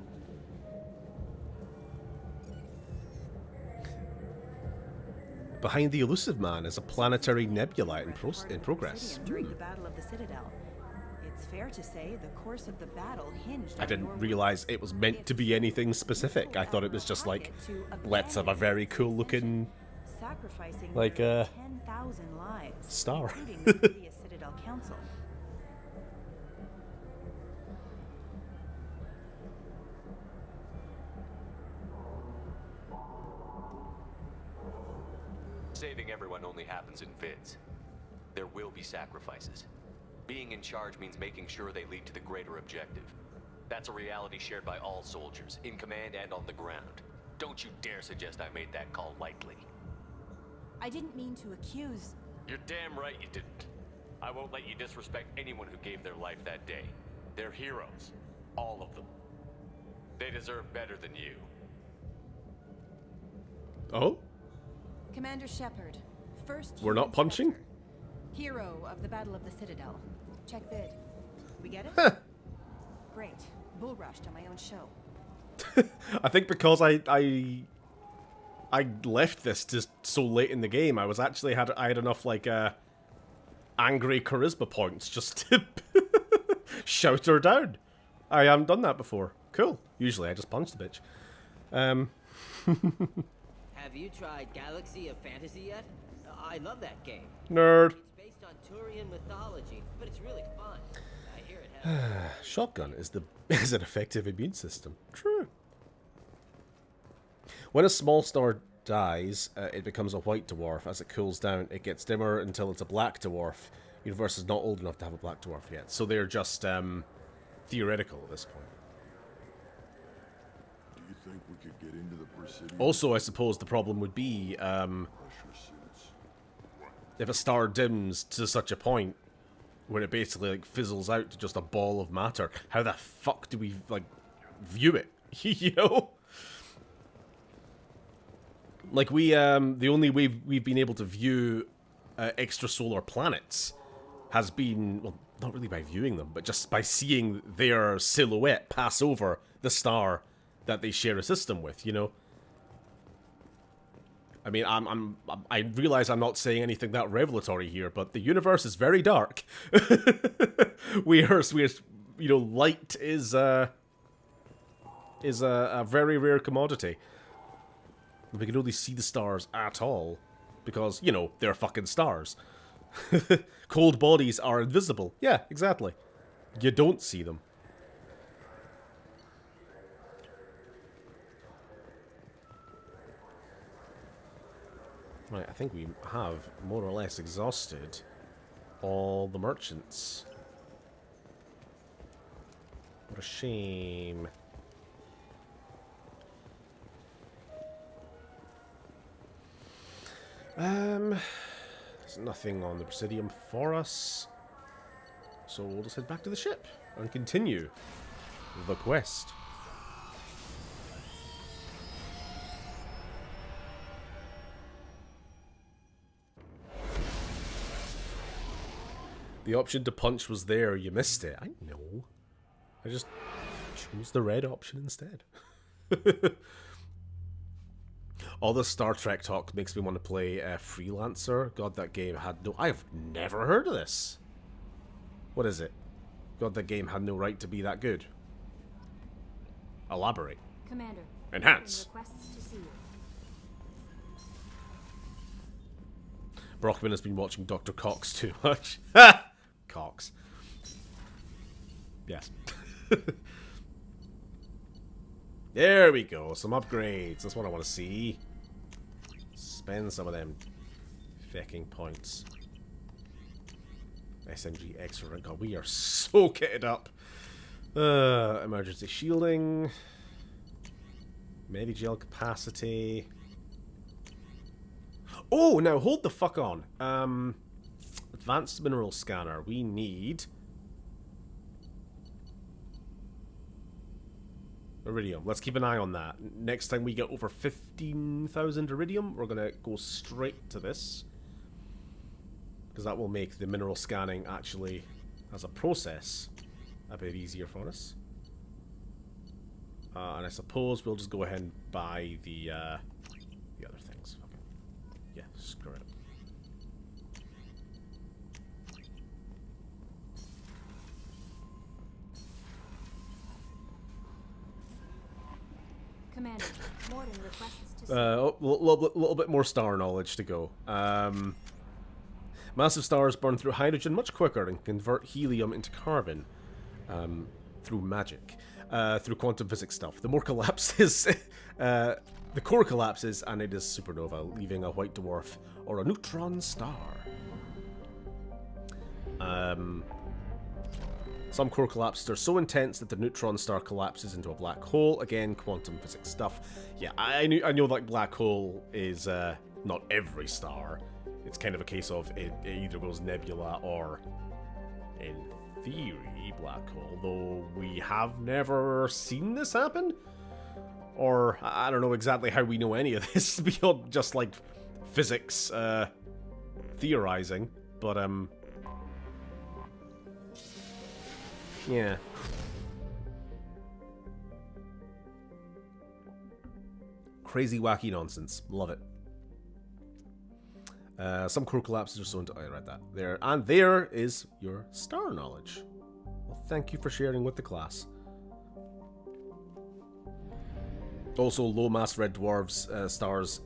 Behind the Elusive Man is a planetary nebula in progress. During the Battle of the Citadel. it's fair to say the course of the battle hinged I on didn't your realize it was meant to be anything specific. I thought it was just like, let's have a very cool looking sacrificing like, nearly 10,000 lives, star. including the previous Citadel Council. Saving everyone only happens in fits. There will be sacrifices. Being in charge means making sure they lead to the greater objective. That's a reality shared by all soldiers, in command and on the ground. Don't you dare suggest I made that call lightly. I didn't mean to accuse... You're damn right you didn't. I won't let you disrespect anyone who gave their life that day. They're heroes. All of them. They deserve better than you. Oh? Commander Shepard, first We're not human punching? Spectre, hero of the Battle of the Citadel. Check vid. We get it? Great. Bull rushed on my own show. I think because I left this just so late in the game, I had enough like angry charisma points just to shout her down. I haven't done that before. Cool. Usually I just punch the bitch. Have you tried Galaxy of Fantasy yet? I love that game. Nerd. It's based on Turian mythology, but it's really fun. I hear it has... Shotgun is an effective immune system. True. When a small star dies, it becomes a white dwarf. As it cools down, it gets dimmer until it's a black dwarf. Universe is not old enough to have a black dwarf yet, so they're just theoretical at this point. Do you think we could get into the Presidium? Also, I suppose the problem would be Pressure suits. if a star dims to such a point where it basically like fizzles out to just a ball of matter. How the fuck do we like view it? You know? Like the only way we've been able to view extrasolar planets has been, well, not really by viewing them, but just by seeing their silhouette pass over the star that they share a system with, you know? I mean, I realize I'm not saying anything that revelatory here, but the universe is very dark. we're, you know, light is a very rare commodity. We can only see the stars at all because, you know, they're fucking stars. Cold bodies are invisible. Yeah, exactly. You don't see them. Right, I think we have more or less exhausted all the merchants. What a shame. There's nothing on the Presidium for us. So we'll just head back to the ship and continue the quest. The option to punch was there, you missed it. I know. I just chose the red option instead. All the Star Trek talk makes me want to play Freelancer. God, that game had no... I've never heard of this. What is it? God, that game had no right to be that good. Elaborate. Commander. Enhance. Requests to see you. Brockman has been watching Dr. Cox too much. Ha! Cox. Yes. There we go. Some upgrades. That's what I want to see. Spend some of them fecking points. SMG extra. God, we are so kitted up. Emergency shielding. Medigel capacity. Oh, now hold the fuck on. Advanced mineral scanner. We need iridium. Let's keep an eye on that. Next time we get over 15,000 iridium, we're gonna go straight to this, because that will make the mineral scanning actually, as a process, a bit easier for us. And I suppose we'll just go ahead and buy the other things. Okay. Yeah, screw it. Commander, Morden requests to see little bit more star knowledge to go. Massive stars burn through hydrogen much quicker and convert helium into carbon through magic, through quantum physics stuff. The more collapses, the core collapses, and it is supernova, leaving a white dwarf or a neutron star. Some core collapses are so intense that the neutron star collapses into a black hole. Again, quantum physics stuff. Yeah, I know that black hole is not every star. It's kind of a case of it either goes nebula or, in theory, black hole. Though we have never seen this happen, or I don't know exactly how we know any of this beyond just like physics theorizing. But yeah. Crazy, wacky nonsense. Love it. Some core collapses are so into... I read that. There. And there is your star knowledge. Well, thank you for sharing with the class. Also, low-mass red dwarfs stars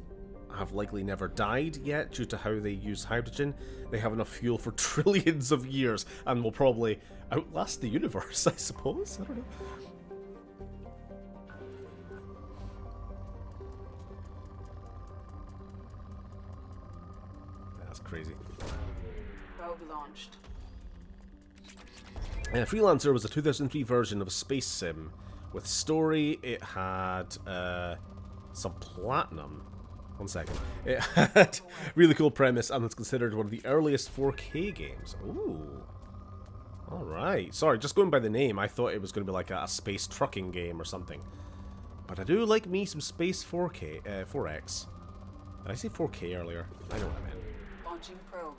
have likely never died yet due to how they use hydrogen. They have enough fuel for trillions of years and will probably outlast the universe, I suppose. I don't know. That's crazy. Probe launched. Freelancer was a 2003 version of a space sim. With story, it had some platinum. One second. It had really cool premise and it's considered one of the earliest 4K games. Ooh. Alright. Sorry, just going by the name, I thought it was going to be like a space trucking game or something. But I do like me some space 4K, 4X. Did I say 4K earlier? I know what I meant. Launching probe.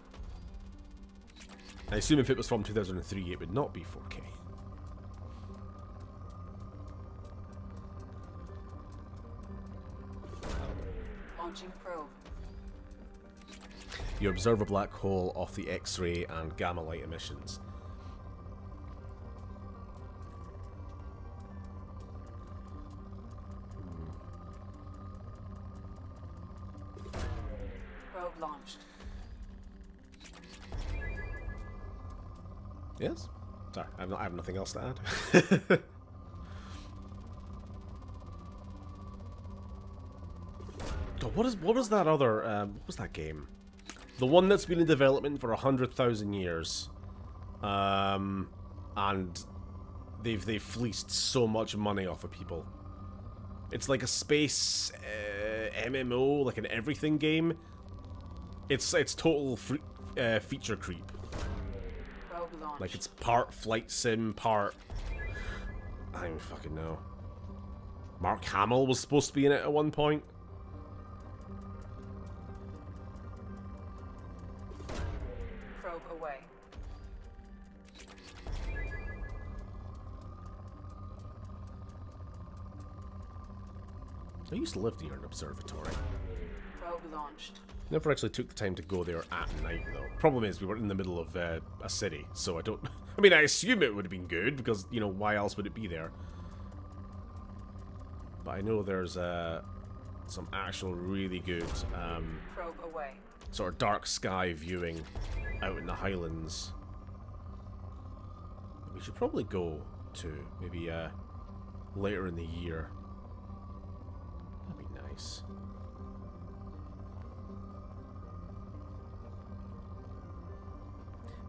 I assume if it was from 2003, it would not be 4K. Launching probe. You observe a black hole off the X-ray and gamma light emissions. Probe launched. Yes? Sorry, I have nothing else to add. God, what was that other, what was that game? The one that's been in development for 100,000 years. And they've fleeced so much money off of people. It's like a space MMO, like an everything game. It's total feature creep. Like it's part flight sim, part... I don't fucking know. Mark Hamill was supposed to be in it at one point. Probe away. I used to live near an observatory. Probe launched. Never actually took the time to go there at night, though. Problem is, we were in the middle of a city, so I don't... I mean, I assume it would have been good, because, you know, why else would it be there? But I know there's some actual really good Probe away. sort of dark sky viewing out in the Highlands. We should probably go to, maybe later in the year. That'd be nice.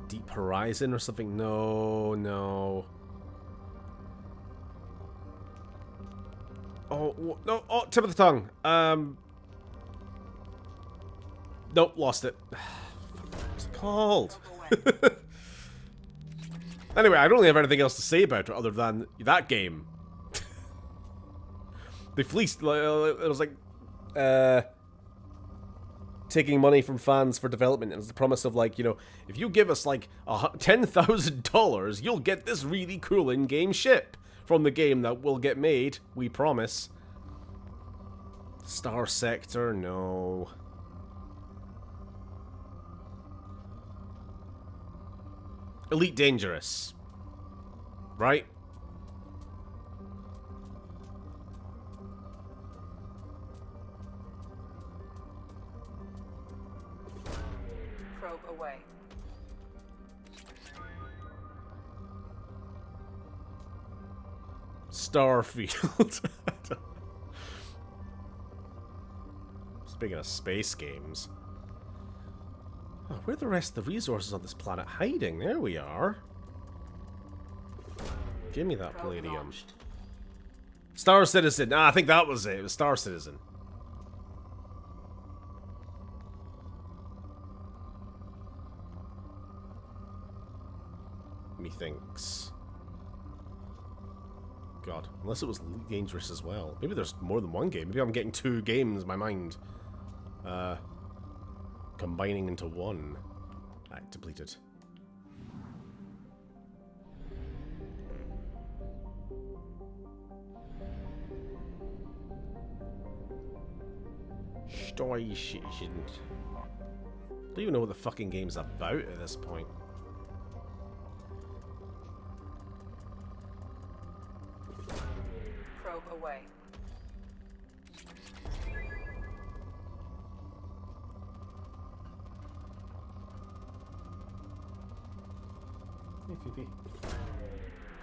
Deep Horizon or something? No, no. Oh, no. Oh, tip of the tongue. Nope, lost it. What's it called? Anyway, I don't really have anything else to say about it other than that game. They fleeced. It was like, taking money from fans for development. It was the promise of, like, you know, if you give us like $10,000, you'll get this really cool in-game ship from the game that will get made. We promise. Star Sector, no. Elite Dangerous, right? Probe away. Starfield. Speaking of space games. Oh, where are the rest of the resources on this planet hiding? There we are. Give me that Probe palladium. launched. Star Citizen. Ah, I think that was it. It was Star Citizen. Methinks. God, unless it was Elite Dangerous as well. Maybe there's more than one game. Maybe I'm getting two games in my mind. Combining into one. Alright, depleted. Story shit. Don't even know what the fucking game's about at this point. Probe away.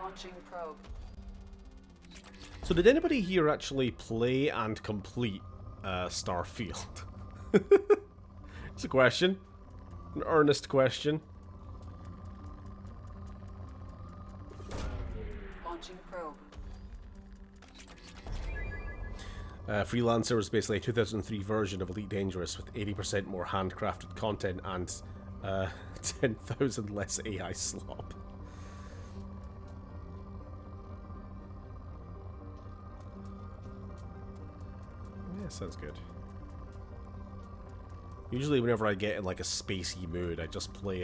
Launching probe. So did anybody here actually play and complete Starfield? It's a question. An earnest question. Launching probe. Freelancer was basically a 2003 version of Elite Dangerous with 80% more handcrafted content and 10,000 less AI slop. Yeah, sounds good. Usually whenever I get in like a spacey mood, I just play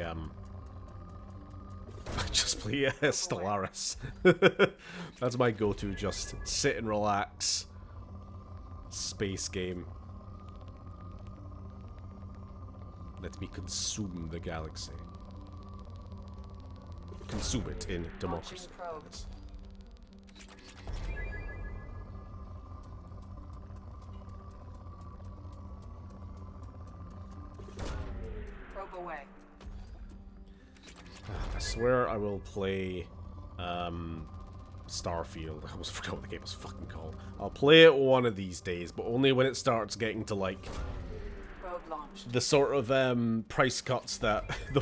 Stellaris. That's my go-to, just sit and relax. Space game. Let me consume the galaxy. Consume it in democracy. Yes. Probe away. I swear I will play Starfield. I almost forgot what the game was fucking called. I'll play it one of these days, but only when it starts getting to like Probe launched. the sort of price cuts that the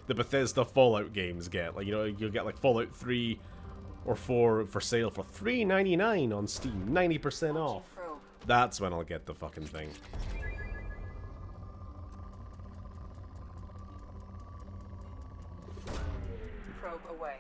Bethesda Fallout games get. Like, you know, you'll get like Fallout 3 or 4 for sale for $3.99 on Steam, 90% off. Probe. That's when I'll get the fucking thing. Probe away.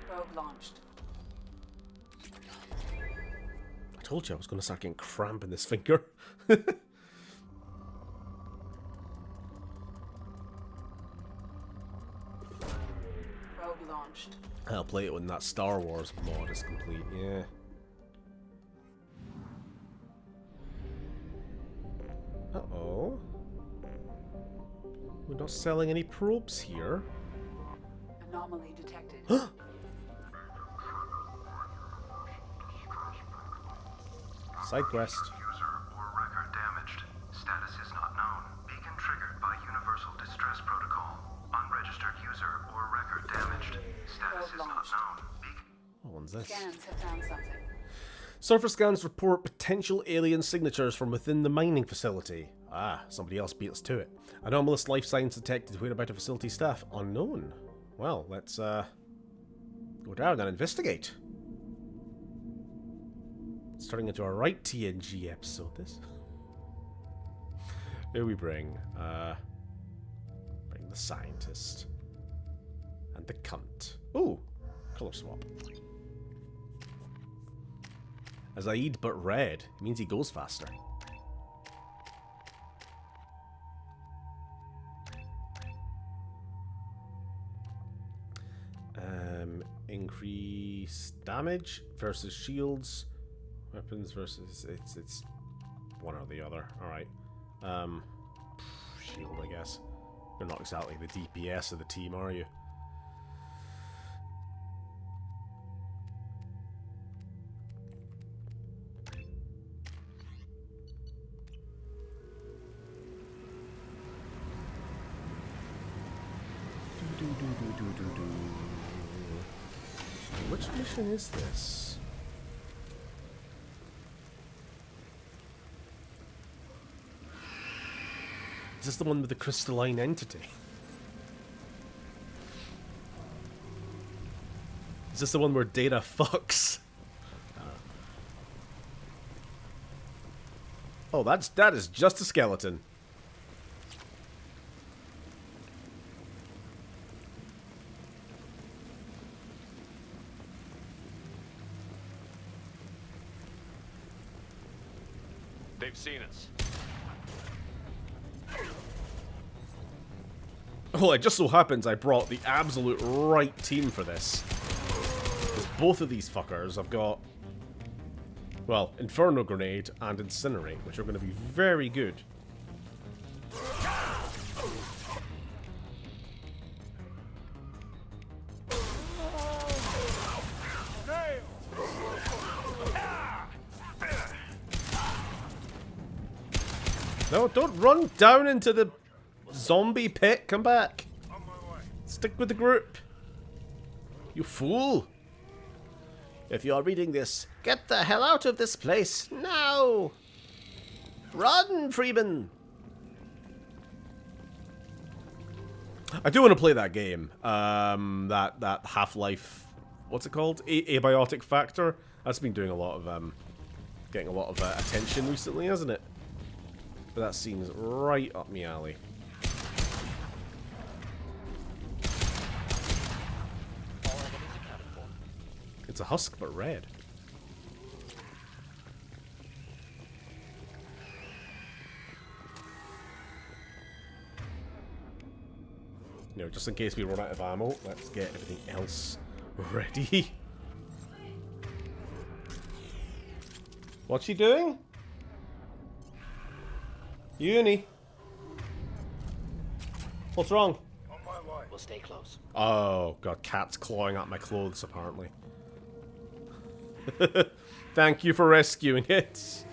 Probe launched. I told you I was going to start getting cramp in this finger. Probe launched. I'll play it when that Star Wars mod is complete, yeah. Uh-oh. We're not selling any probes here. Anomaly detected. Side quest. User or record damaged. Status is not known. Beacon triggered by Universal Distress Protocol. Unregistered user or record damaged. Status is not known. What one's this? Scans have found something. Surface scans report potential alien signatures from within the mining facility. Ah, somebody else beat us to it. Anomalous life signs detected. Whereabouts of facility staff unknown. Well, let's go down and investigate. It's turning into a right TNG episode, this. Here we bring the scientist. And the cunt. Ooh, color swap. Azaid but red. It means he goes faster. Increase damage versus shields. Weapons versus it's one or the other. Alright. Shield, I guess. You're not exactly the DPS of the team, are you? Which mission is this? Is this the one with the crystalline entity? Is this the one where Data fucks? Oh, that is just a skeleton. They've seen us. Well, it just so happens I brought the absolute right team for this. Because both of these fuckers have got, well, Inferno Grenade and Incinerate, which are going to be very good. No, don't run down into the zombie pit. Come back. Stick with the group. You fool. If you're reading this, get the hell out of this place now. Run, Freeman. I do want to play that game. That Half-Life, what's it called? Abiotic Factor. That's been doing a lot of getting a lot of attention recently, hasn't it? But that seems right up my alley. It's a husk, but red. You know, just in case we run out of ammo, let's get everything else ready. What's she doing? Uni. What's wrong? We'll stay close. Oh, God, cat's clawing at my clothes, apparently. Thank you for rescuing it.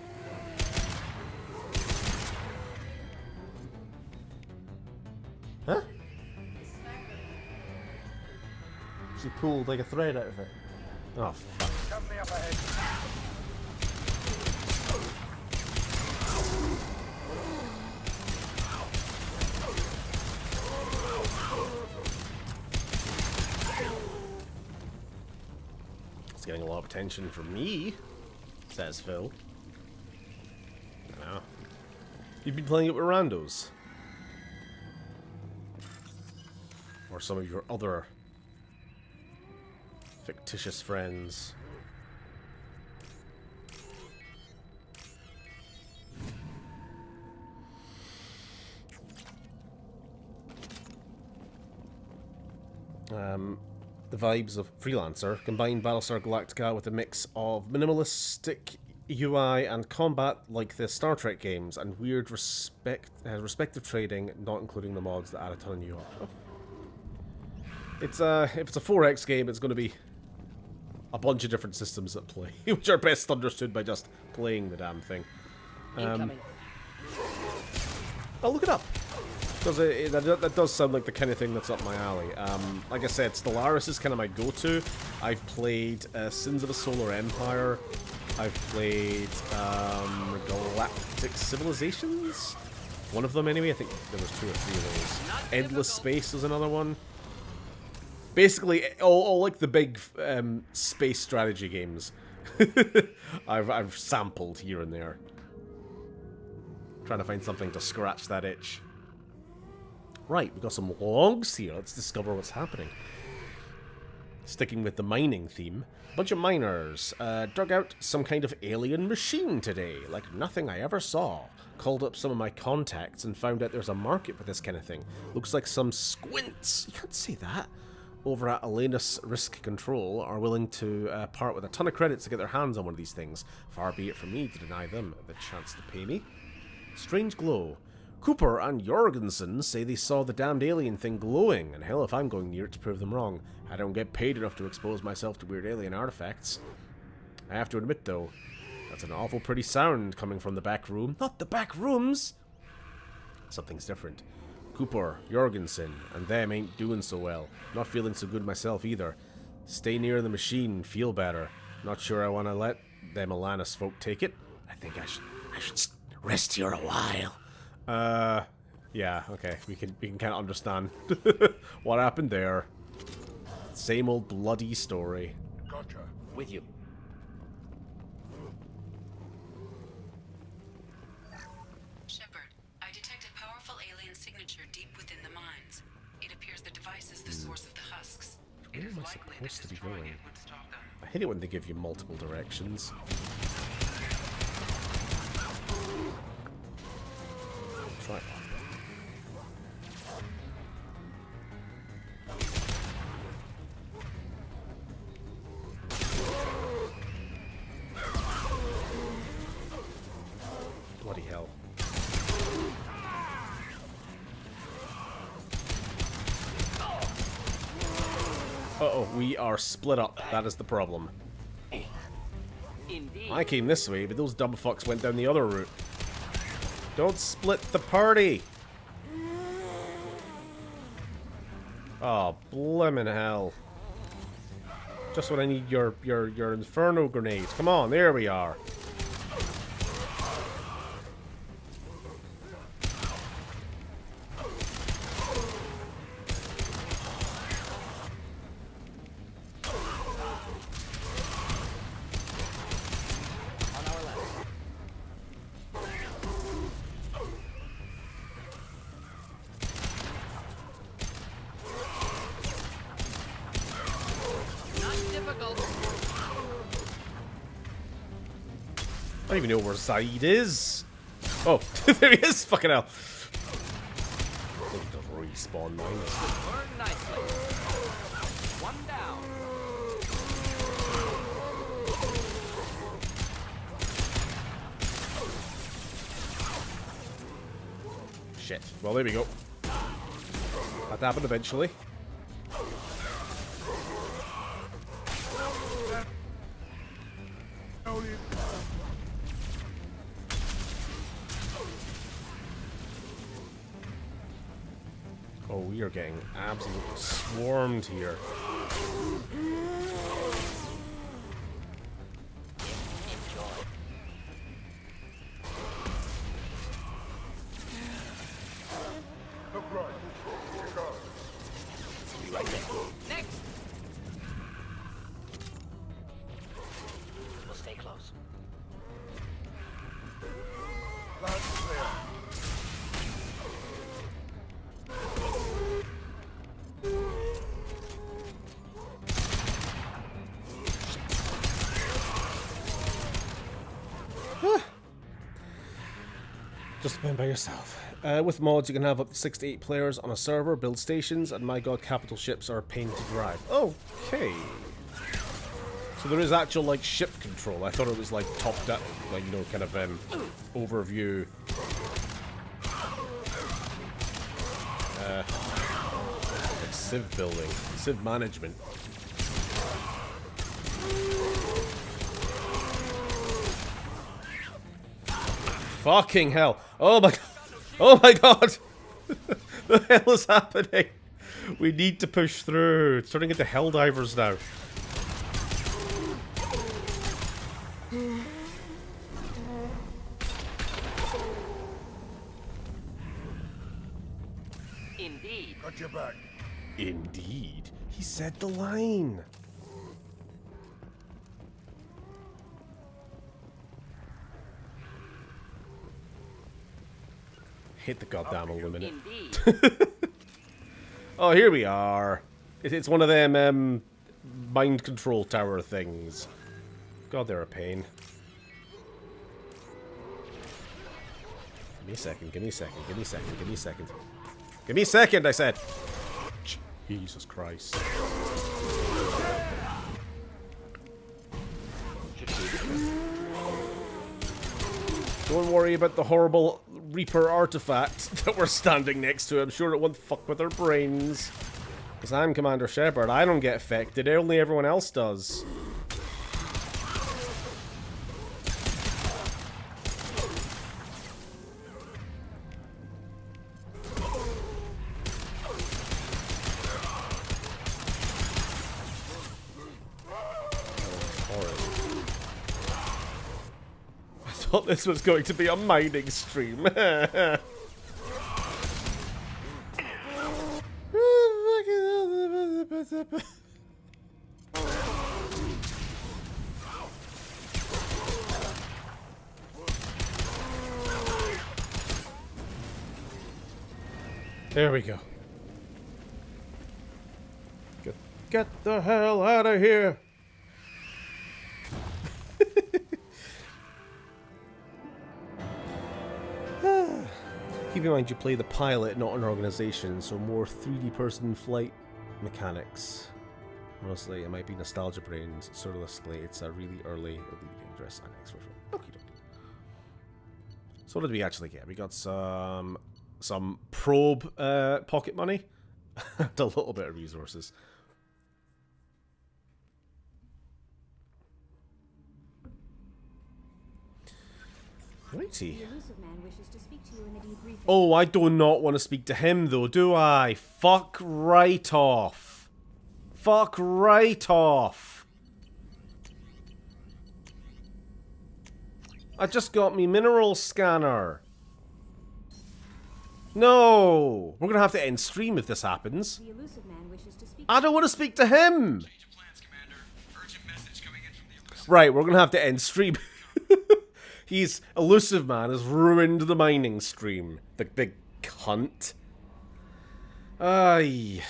Huh? She pulled like a thread out of it. Oh, fuck. Getting a lot of attention from me, says Phil. Now, you've been playing it with randos, or some of your other fictitious friends. The vibes of Freelancer combine Battlestar Galactica with a mix of minimalistic UI and combat like the Star Trek games, and weird respective trading, not including the mods that add a ton of new options. It's if it's a 4X game, it's going to be a bunch of different systems at play, which are best understood by just playing the damn thing. I'll look it up. Because that does sound like the kind of thing that's up my alley. Like I said, Stellaris is kind of my go-to. I've played Sins of a Solar Empire. I've played Galactic Civilizations. One of them, anyway. I think there was 2 or 3 of those. Endless Space was another one. Basically, all like the big space strategy games. I've sampled here and there. Trying to find something to scratch that itch. Right, we've got some logs here. Let's discover what's happening. Sticking with the mining theme, a bunch of miners dug out some kind of alien machine today, like nothing I ever saw. Called up some of my contacts and found out there's a market for this kind of thing. Looks like some squints, you can't say that, over at Alenus Risk Control are willing to part with a ton of credits to get their hands on one of these things. Far be it from me to deny them the chance to pay me. Strange glow. Cooper and Jorgensen say they saw the damned alien thing glowing, and hell if I'm going near it to prove them wrong. I don't get paid enough to expose myself to weird alien artifacts. I have to admit, though, that's an awful pretty sound coming from the back room. Not the back rooms! Something's different. Cooper, Jorgensen, and them ain't doing so well. Not feeling so good myself either. Stay near the machine, feel better. Not sure I want to let them Alanis folk take it. I think I should rest here a while. Yeah, okay. We can kind of understand what happened there. Same old bloody story. Gotcha. With you. Shepard, I detected powerful alien signature deep within the mines. It appears the device is the source of the husks. Where am I supposed to be going? It would stop them. I hate it when they give you multiple directions. Try that. Bloody hell. Uh-oh, we are split up. That is the problem. Indeed. I came this way, but those dumb fucks went down the other route. Don't split the party! Oh, blimmin' hell. Just when I need your inferno grenades. Come on, there we are. I don't even know where Zaid is. Oh, there he is! Fucking hell. I think he does respawn mines. Burn nicely. One down. Shit. Well, there we go. That happened eventually. Oh, we are getting absolutely swarmed here. Look right. Here goes. Be right there. Next. We'll stay close. Last clear. Just playing by yourself. With mods, you can have up to 6 to 8 players on a server, build stations, and my god, capital ships are a pain to drive. Okay. So there is actual, like, ship control. I thought it was, like, top-down, like, you know, kind of, overview. Like Civ building, Civ management. Fucking hell. Oh my god. Oh my god. The hell is happening? We need to push through. It's turning into Helldivers now. Indeed. Got your back. Indeed. He said the line. Hit the goddamn illuminate. Indeed. Oh, here we are. It's one of them mind control tower things. God, they're a pain. Give me a second, give me a second, give me a second, give me a second. Give me a second, I said! Jesus Christ. Don't worry about the horrible Reaper artifact that we're standing next to. I'm sure it won't fuck with our brains. Because I'm Commander Shepard. I don't get affected. Only everyone else does. I thought this was going to be a mining stream. There we go. Get the hell out of here. Keep in mind you play the pilot, not an organization, so more 3D person flight mechanics. Honestly, it might be nostalgia brains. Surelessly, it's a really early, really dangerous annex version. Okay. So what did we actually get? We got some probe pocket money and a little bit of resources. Righty. Oh, I do not want to speak to him though, do I? Fuck right off. Fuck right off. I just got me mineral scanner. No! We're gonna have to end stream if this happens. I don't want to speak to him! Right, we're gonna have to end stream. He's Elusive Man has ruined the mining stream. The big cunt. Aye.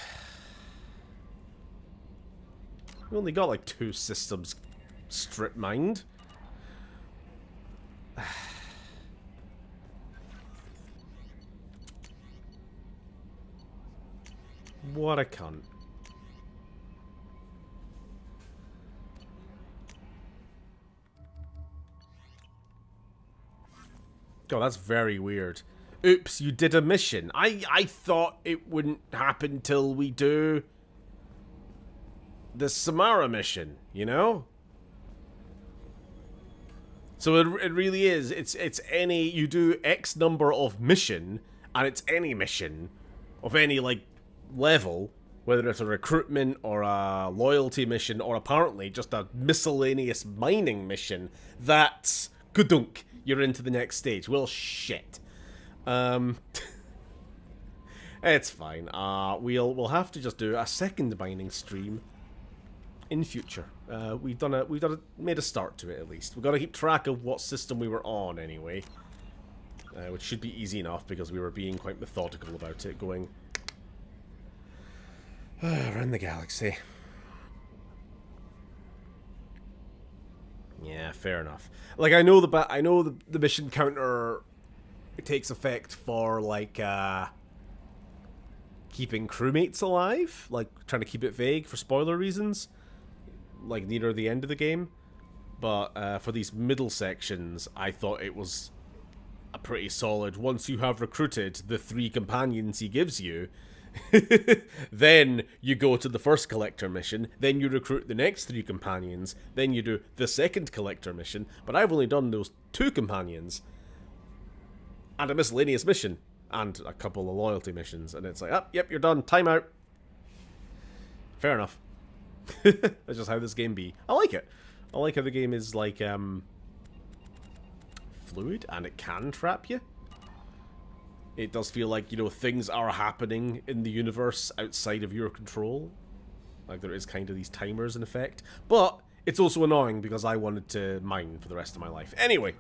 We only got like 2 systems strip mined. What a cunt. God, that's very weird. Oops, you did a mission. I thought it wouldn't happen till we do the Samara mission, you know? So it really is. It's any, you do X number of mission, and it's any mission of any, like, level, whether it's a recruitment or a loyalty mission or apparently just a miscellaneous mining mission, that's good-dunk. You're into the next stage. Well, shit. It's fine. We'll have to just do a second mining stream in future. We've made a start to it at least. We've got to keep track of what system we were on anyway, which should be easy enough because we were being quite methodical about it, going around the galaxy. Yeah, fair enough. Like I know the mission counter it takes effect for like keeping crewmates alive, like trying to keep it vague for spoiler reasons, like near the end of the game. But for these middle sections, I thought it was a pretty solid. Once you have recruited the 3 companions he gives you, then you go to the first collector mission, then you recruit the next 3 companions, then you do the second collector mission. But I've only done those 2 companions and a miscellaneous mission and a couple of loyalty missions, and it's like, oh, yep, you're done, time out. Fair enough. That's just how this game be. I like it. I like how the game is like fluid and it can trap you. It does feel like, you know, things are happening in the universe outside of your control. Like, there is kind of these timers in effect. But it's also annoying because I wanted to mine for the rest of my life. Anyway,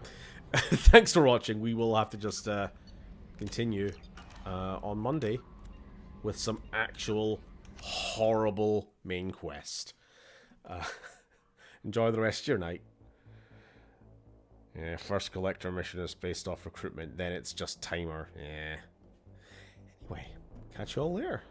thanks for watching. We will have to just continue on Monday with some actual horrible main quest. Enjoy the rest of your night. Yeah, first collector mission is based off recruitment, then it's just timer. Yeah. Anyway, catch you all there.